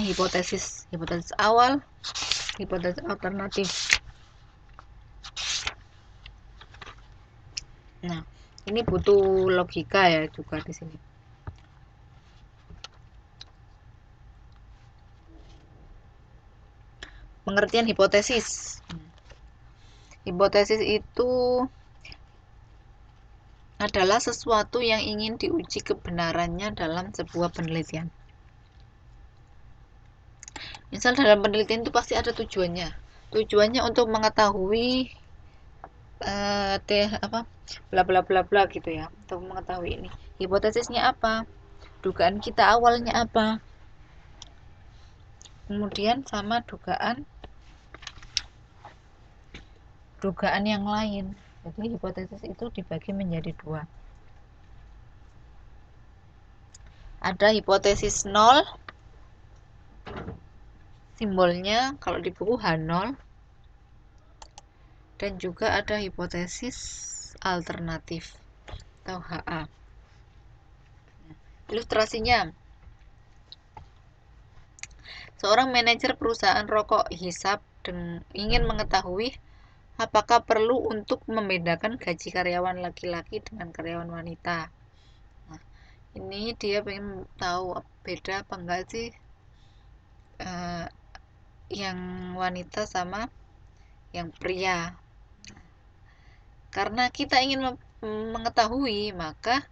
[SPEAKER 1] hipotesis awal, hipotesis alternatif. Nah, ini butuh logika ya juga di sini. Pengertian hipotesis. Hipotesis itu adalah sesuatu yang ingin diuji kebenarannya dalam sebuah penelitian. Misal dalam penelitian itu pasti ada tujuannya. Tujuannya untuk mengetahui bla bla bla bla gitu ya, untuk mengetahui ini. Hipotesisnya apa? Dugaan kita awalnya apa? Kemudian sama dugaan dugaan yang lain. Jadi hipotesis itu dibagi menjadi dua. Ada hipotesis 0, simbolnya kalau di buku H0, dan juga ada hipotesis alternatif atau HA. Ilustrasinya, seorang manajer perusahaan rokok hisap ingin mengetahui apakah perlu untuk membedakan gaji karyawan laki-laki dengan karyawan wanita. Nah, ini dia pengen tahu beda apa enggak sih yang wanita sama yang pria. Karena kita ingin mengetahui, maka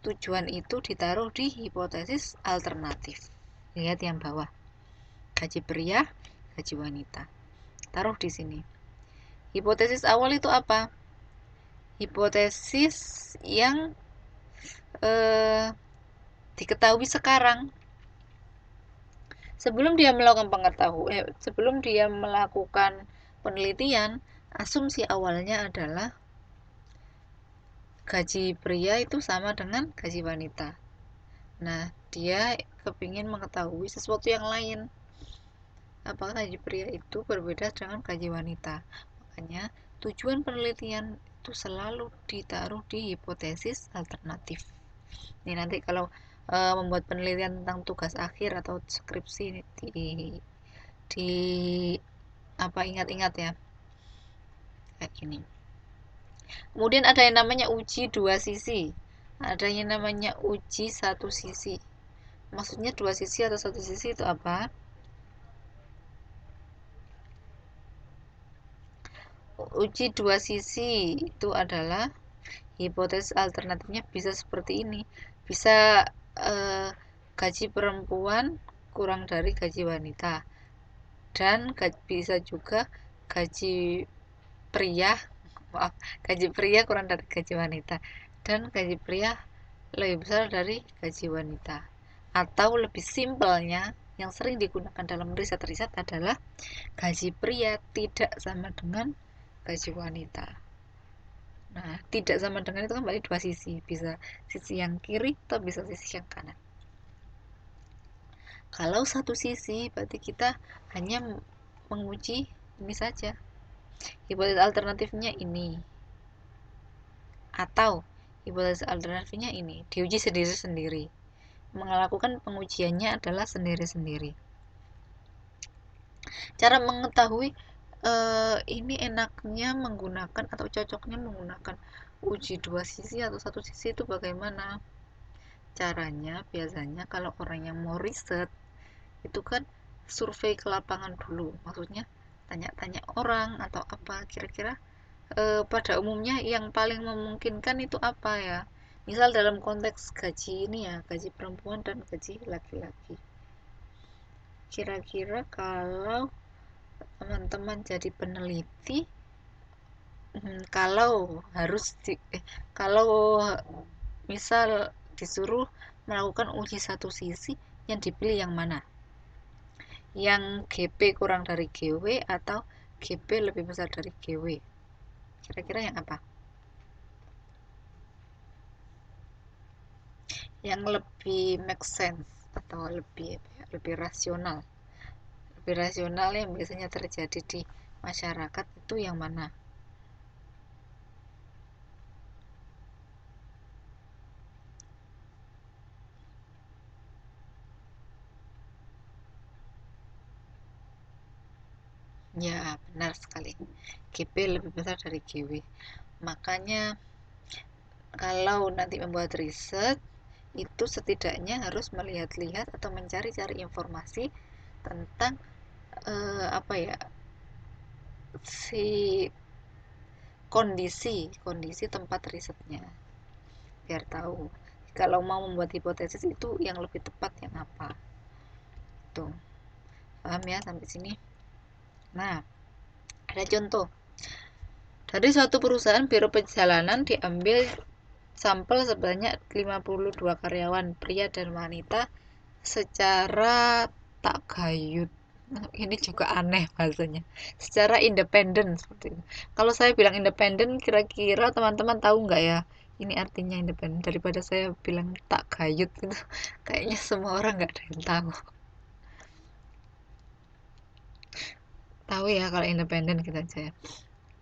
[SPEAKER 1] tujuan itu ditaruh di hipotesis alternatif. Lihat yang bawah. Gaji pria, gaji wanita. Taruh di sini. Hipotesis awal itu apa? Hipotesis yang diketahui sekarang. Sebelum dia melakukan penelitian, asumsi awalnya adalah gaji pria itu sama dengan gaji wanita. Nah, dia kepingin mengetahui sesuatu yang lain. Apakah gaji pria itu berbeda dengan gaji wanita? Makanya, tujuan penelitian itu selalu ditaruh di hipotesis alternatif. Ini nanti kalau membuat penelitian tentang tugas akhir atau skripsi ingat-ingat ya. Kayak gini. Kemudian ada yang namanya uji dua sisi. Ada yang namanya uji satu sisi. Maksudnya dua sisi atau satu sisi itu apa? Uji dua sisi itu adalah hipotesis alternatifnya bisa seperti ini. Bisa gaji perempuan kurang dari gaji wanita. Dan bisa juga gaji pria kurang dari gaji wanita, dan gaji pria lebih besar dari gaji wanita. Atau lebih simpelnya, yang sering digunakan dalam riset-riset adalah gaji pria tidak sama dengan gaji wanita. Nah, tidak sama dengan itu kan berarti dua sisi, bisa sisi yang kiri atau bisa sisi yang kanan. Kalau satu sisi, berarti kita hanya menguji ini saja. Hipotesis alternatifnya ini. Atau hipotesis alternatifnya ini. Diuji sendiri-sendiri. Melakukan pengujiannya adalah sendiri-sendiri. Cara mengetahui ini enaknya menggunakan atau cocoknya menggunakan uji dua sisi atau satu sisi itu bagaimana? Caranya biasanya kalau orang yang mau riset itu kan survei ke lapangan dulu, maksudnya tanya-tanya orang atau apa kira-kira pada umumnya yang paling memungkinkan itu apa ya, misal dalam konteks gaji ini ya, gaji perempuan dan gaji laki-laki, kira-kira kalau teman-teman jadi peneliti, kalau misal disuruh melakukan uji satu sisi, yang dipilih yang mana? Yang GP kurang dari GW atau GP lebih besar dari GW? Kira-kira yang apa? Yang lebih make sense atau lebih rasional. Lebih rasional yang biasanya terjadi di masyarakat itu yang mana? Ya, benar sekali. GP lebih besar dari GW. Makanya kalau nanti membuat riset, itu setidaknya harus melihat-lihat atau mencari-cari informasi tentang si kondisi tempat risetnya, biar tahu kalau mau membuat hipotesis itu yang lebih tepat yang apa. Tuh, paham ya sampai sini? Nah, ada contoh. Dari suatu perusahaan biro perjalanan diambil sampel sebanyak 52 karyawan pria dan wanita secara tak gayut. Ini juga aneh bahasanya. Secara independen seperti itu. Kalau saya bilang independen, kira-kira teman-teman tahu nggak ya? Ini artinya independen. Daripada saya bilang tak gayut gitu, kayaknya semua orang nggak ada yang tahu. Tahu ya kalau independen kita aja ya.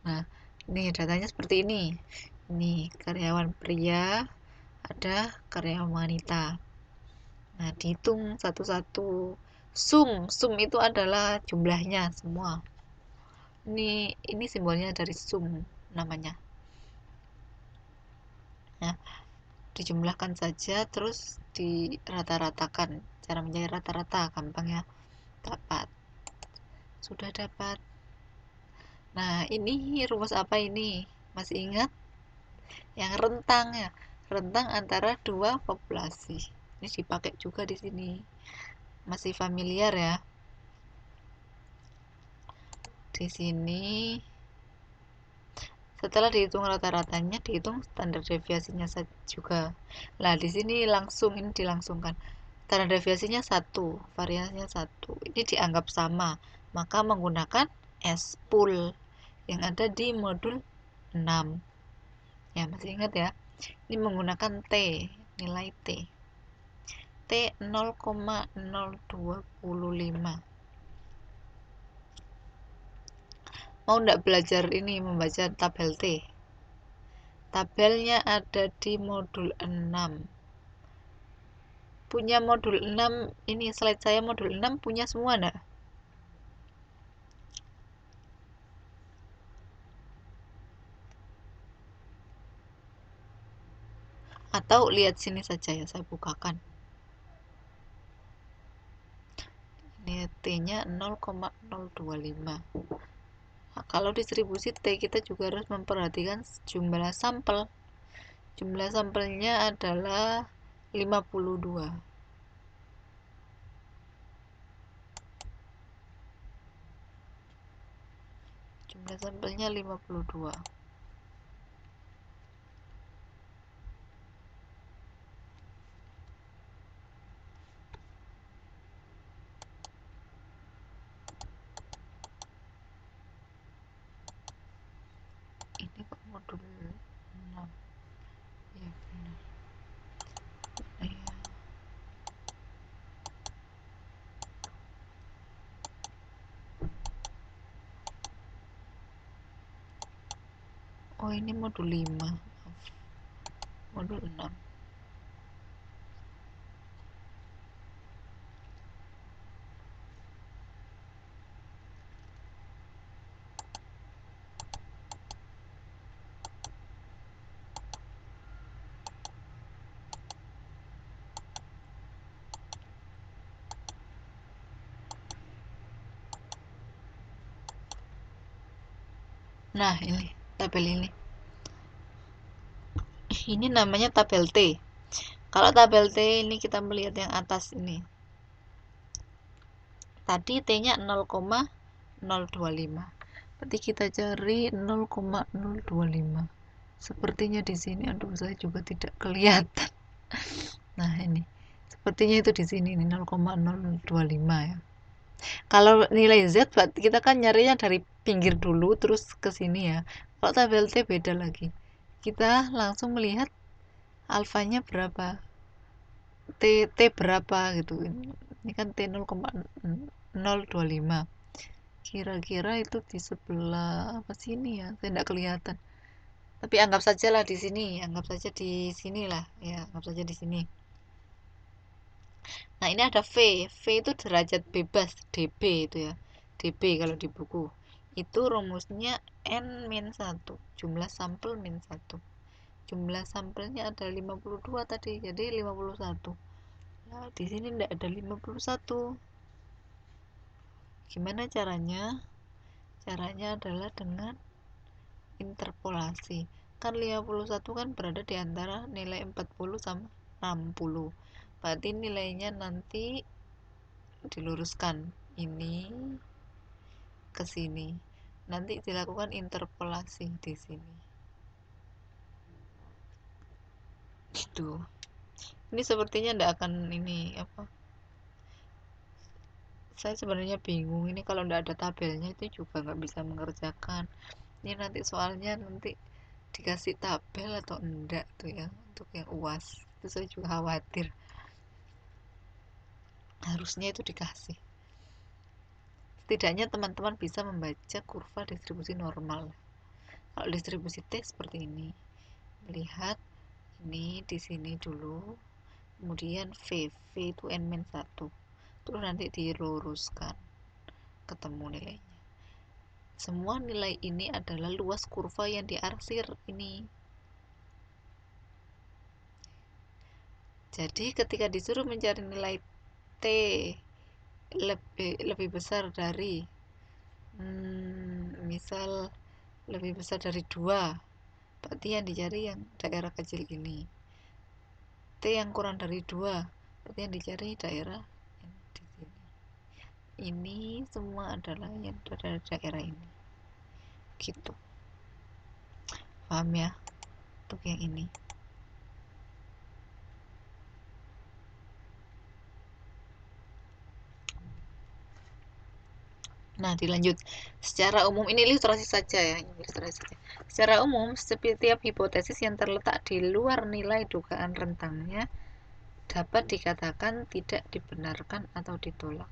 [SPEAKER 1] Nah, ini datanya seperti ini. Ini karyawan pria, ada karyawan wanita. Nah, dihitung satu-satu. Sum itu adalah jumlahnya semua. Ini simbolnya dari sum namanya. Nah, dijumlahkan saja terus dirata-ratakan. Cara mencari rata-rata gampang ya. Dapat. Sudah dapat. Nah, ini rumus apa ini? Masih ingat? Yang rentang ya. Rentang antara dua populasi. Ini dipakai juga di sini. Masih familiar ya. Di sini setelah dihitung rata-ratanya, dihitung standar deviasinya juga. Nah, di sini langsung ini dilangsungkan. Standar deviasinya 1, variasinya 1. Ini dianggap sama, maka menggunakan S pool yang ada di modul 6. Ya, masih ingat ya? Ini menggunakan T, nilai T. T 0,025. Mau nggak belajar ini membaca tabel T? Tabelnya ada di modul 6. Punya modul 6, ini slide saya modul 6 punya semua enggak? Atau lihat sini saja ya, saya bukakan. Ini T-nya 0,025. Nah, kalau distribusi T kita juga harus memperhatikan jumlah sampel. Jumlah sampelnya adalah 52. Jumlah sampelnya 52. Ini kok modul 6. Ya benar. Iya. Oh, ini modul 5. Modul 6. Nah, ini tabel ini. Ini namanya tabel T. Kalau tabel T ini kita melihat yang atas ini. Tadi T-nya 0,025. Berarti kita cari 0,025. Sepertinya di sini, aduh saya juga tidak kelihatan. Nah, ini. Sepertinya itu di sini ini 0,025 ya. Kalau nilai Z berarti kita kan nyarinya dari pinggir dulu terus ke sini ya. Kalau tabel T beda lagi. Kita langsung melihat alfanya berapa. T berapa gitu. Ini kan T 0,025. Kira-kira itu di sebelah apa sini ya? Saya tidak kelihatan. Tapi anggap saja lah di sini, anggap saja di sini lah, ya, anggap saja di sini. Nah, ini ada V. V itu derajat bebas, dB itu ya. dB kalau di buku. Itu rumusnya N-1, jumlah sampel min 1. Jumlah sampelnya ada 52 tadi, jadi 51. Nah, di sini tidak ada 51. Gimana caranya? Caranya adalah dengan interpolasi. Kan 51 kan berada di antara nilai 40 sama 60. Berarti nilainya nanti diluruskan ini ke sini. Nanti dilakukan interpolasi di sini. Gitu. Ini sepertinya tidak akan ini apa? Saya sebenarnya bingung ini, kalau nggak ada tabelnya itu juga nggak bisa mengerjakan. Ini nanti soalnya nanti dikasih tabel atau enggak tuh ya untuk yang UAS, itu saya juga khawatir. Harusnya itu dikasih. Setidaknya teman-teman bisa membaca kurva distribusi normal. Kalau distribusi T seperti ini, melihat ini di sini dulu, kemudian V itu N-1, terus nanti diluruskan, ketemu nilainya. Semua nilai ini adalah luas kurva yang diarsir ini. Jadi ketika disuruh mencari nilai T lebih besar dari misal lebih besar dari 2, berarti yang dicari yang daerah kecil ini. T yang kurang dari 2, berarti yang dicari daerah yang di sini. Ini semua adalah yang dari daerah ini. Gitu. Paham ya? Untuk yang ini. Nah, dilanjut. Secara umum, ini ilustrasi saja ya, ilustrasi saja. Secara umum, setiap hipotesis yang terletak di luar nilai dugaan rentangnya dapat dikatakan tidak dibenarkan atau ditolak.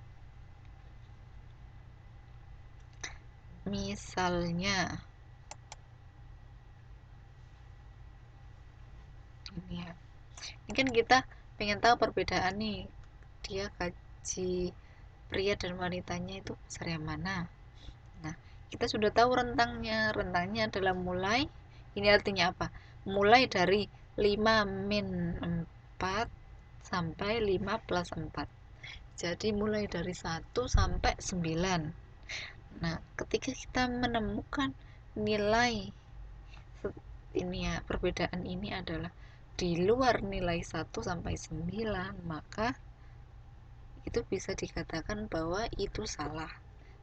[SPEAKER 1] Misalnya, ini ya. Ini kan kita pengen tahu perbedaan nih, dia gaji pria dan wanitanya itu besar yang mana. Nah, kita sudah tahu rentangnya. Rentangnya adalah mulai, ini artinya apa? Mulai dari 5 min 4 sampai 5 plus 4. Jadi mulai dari 1 sampai 9. Nah, ketika kita menemukan nilai ini ya, perbedaan ini adalah di luar nilai 1 sampai 9, maka itu bisa dikatakan bahwa itu salah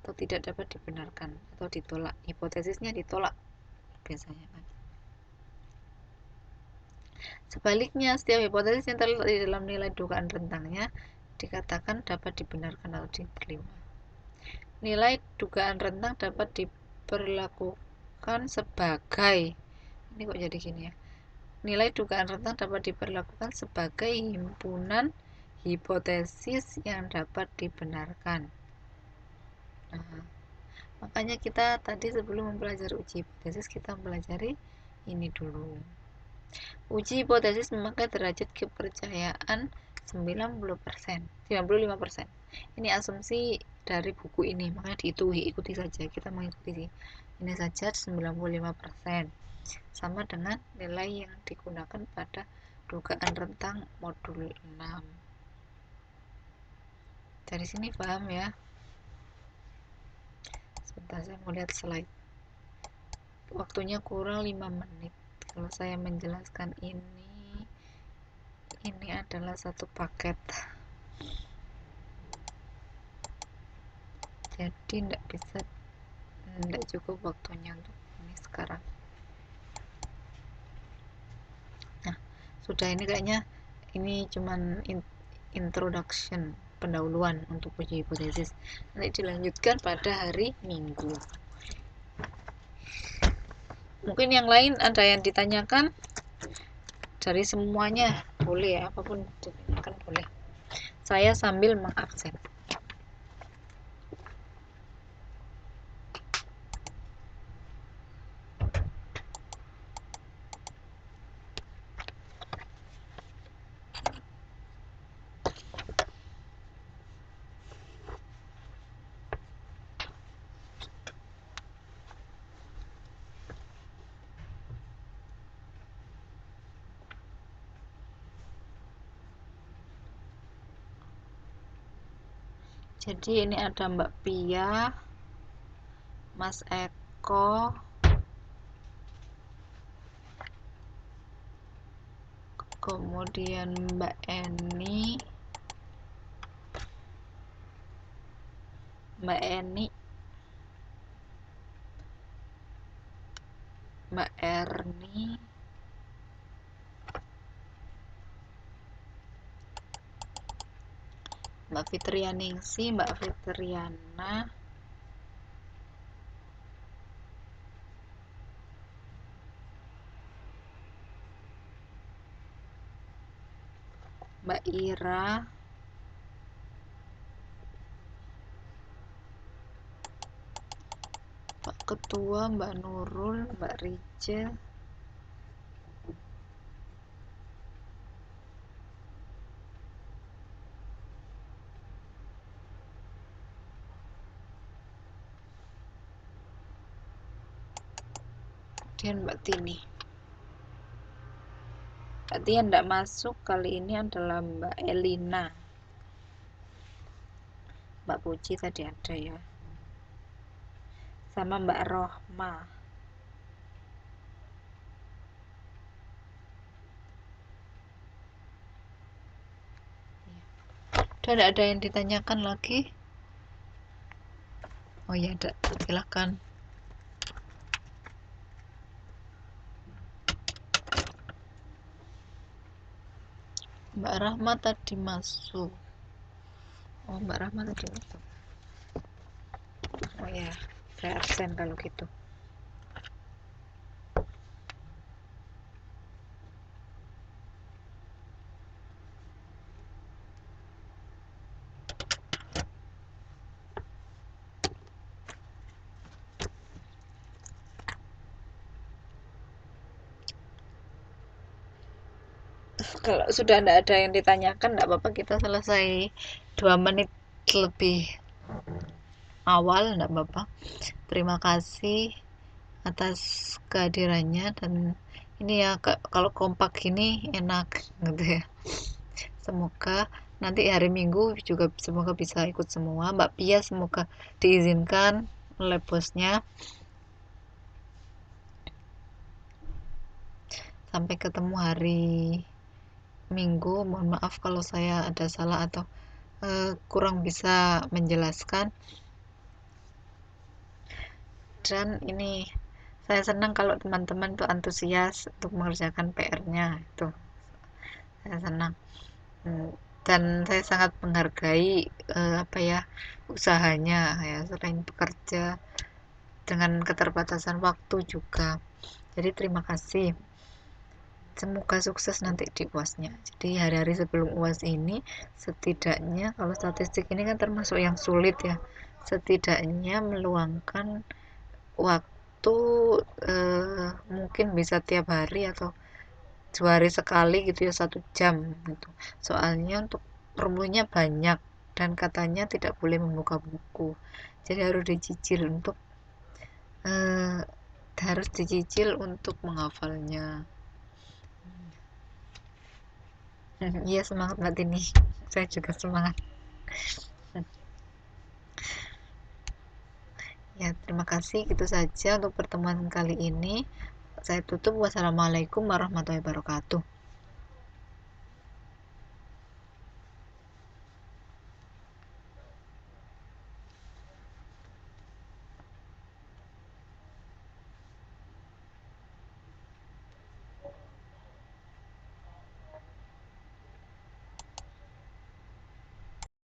[SPEAKER 1] atau tidak dapat dibenarkan atau ditolak. Hipotesisnya ditolak biasanya kan. Sebaliknya, setiap hipotesis yang terletak di dalam nilai dugaan rentangnya dikatakan dapat dibenarkan atau diterima. Nilai dugaan rentang dapat diperlakukan sebagai, ini kok jadi gini ya, nilai dugaan rentang dapat diperlakukan sebagai himpunan hipotesis yang dapat dibenarkan. Nah, makanya kita tadi sebelum mempelajari uji hipotesis, kita mempelajari ini dulu. Uji hipotesis memakai derajat kepercayaan 90%, 95%. Ini asumsi dari buku ini, makanya ikuti saja, kita mengikuti ini saja 95%. Sama dengan nilai yang digunakan pada dugaan rentang modul 6. Dari sini paham ya? Sebentar, saya mau lihat slide. Waktunya kurang 5 menit. Kalau saya menjelaskan ini adalah satu paket. Jadi tidak cukup waktunya untuk ini sekarang. Nah, sudah, ini kayaknya ini cuman introduction, pendahuluan untuk uji hipotesis. Nanti dilanjutkan pada hari Minggu. Mungkin yang lain ada yang ditanyakan? Dari semuanya boleh ya, apapun ditanyakan boleh. Saya sambil mengabsen. Jadi ini ada Mbak Pia, Mas Eko, kemudian Mbak Eni, Mbak Eni, Mbak Erni, Mbak Fitrianingsi, Mbak Fitriana, Mbak Ira, Pak Ketua, Mbak Nurul, Mbak Rice, dan Mbak Tini. Mbak Tini yang tidak masuk kali ini adalah Mbak Elina. Mbak Puji tadi ada ya. Sama Mbak Rohma. Udah tidak ada yang ditanyakan lagi? Oh ya, ada. Silakan. Mbak Rahma tadi masuk. Oh, Mbak Rahma tadi masuk. Oh ya, saya absen kalau gitu. Kalau sudah tidak ada yang ditanyakan, tidak apa-apa, kita selesai 2 menit lebih awal, tidak apa-apa. Terima kasih atas kehadirannya, dan ini ya, kalau kompak gini enak gitu ya. Semoga nanti hari Minggu juga semoga bisa ikut semua. Mbak Pia semoga diizinkan oleh bosnya. Sampai ketemu hari Minggu. Mohon maaf kalau saya ada salah atau kurang bisa menjelaskan. Dan ini saya senang kalau teman-teman tuh antusias untuk mengerjakan PR-nya, itu saya senang. Dan saya sangat menghargai apa ya, usahanya ya, selain bekerja dengan keterbatasan waktu juga. Jadi terima kasih. Semoga sukses nanti di UASnya. Jadi hari-hari sebelum UAS ini, setidaknya kalau statistik ini kan termasuk yang sulit ya, setidaknya meluangkan waktu mungkin bisa tiap hari atau 2 hari sekali gitu ya, 1 jam gitu. Soalnya untuk rumunya banyak dan katanya tidak boleh membuka buku. Jadi harus dicicil untuk menghafalnya. Iya, semangat Mbak Tini. Saya juga semangat. Ya, terima kasih. Itu saja untuk pertemuan kali ini. Saya tutup. Wassalamualaikum warahmatullahi wabarakatuh.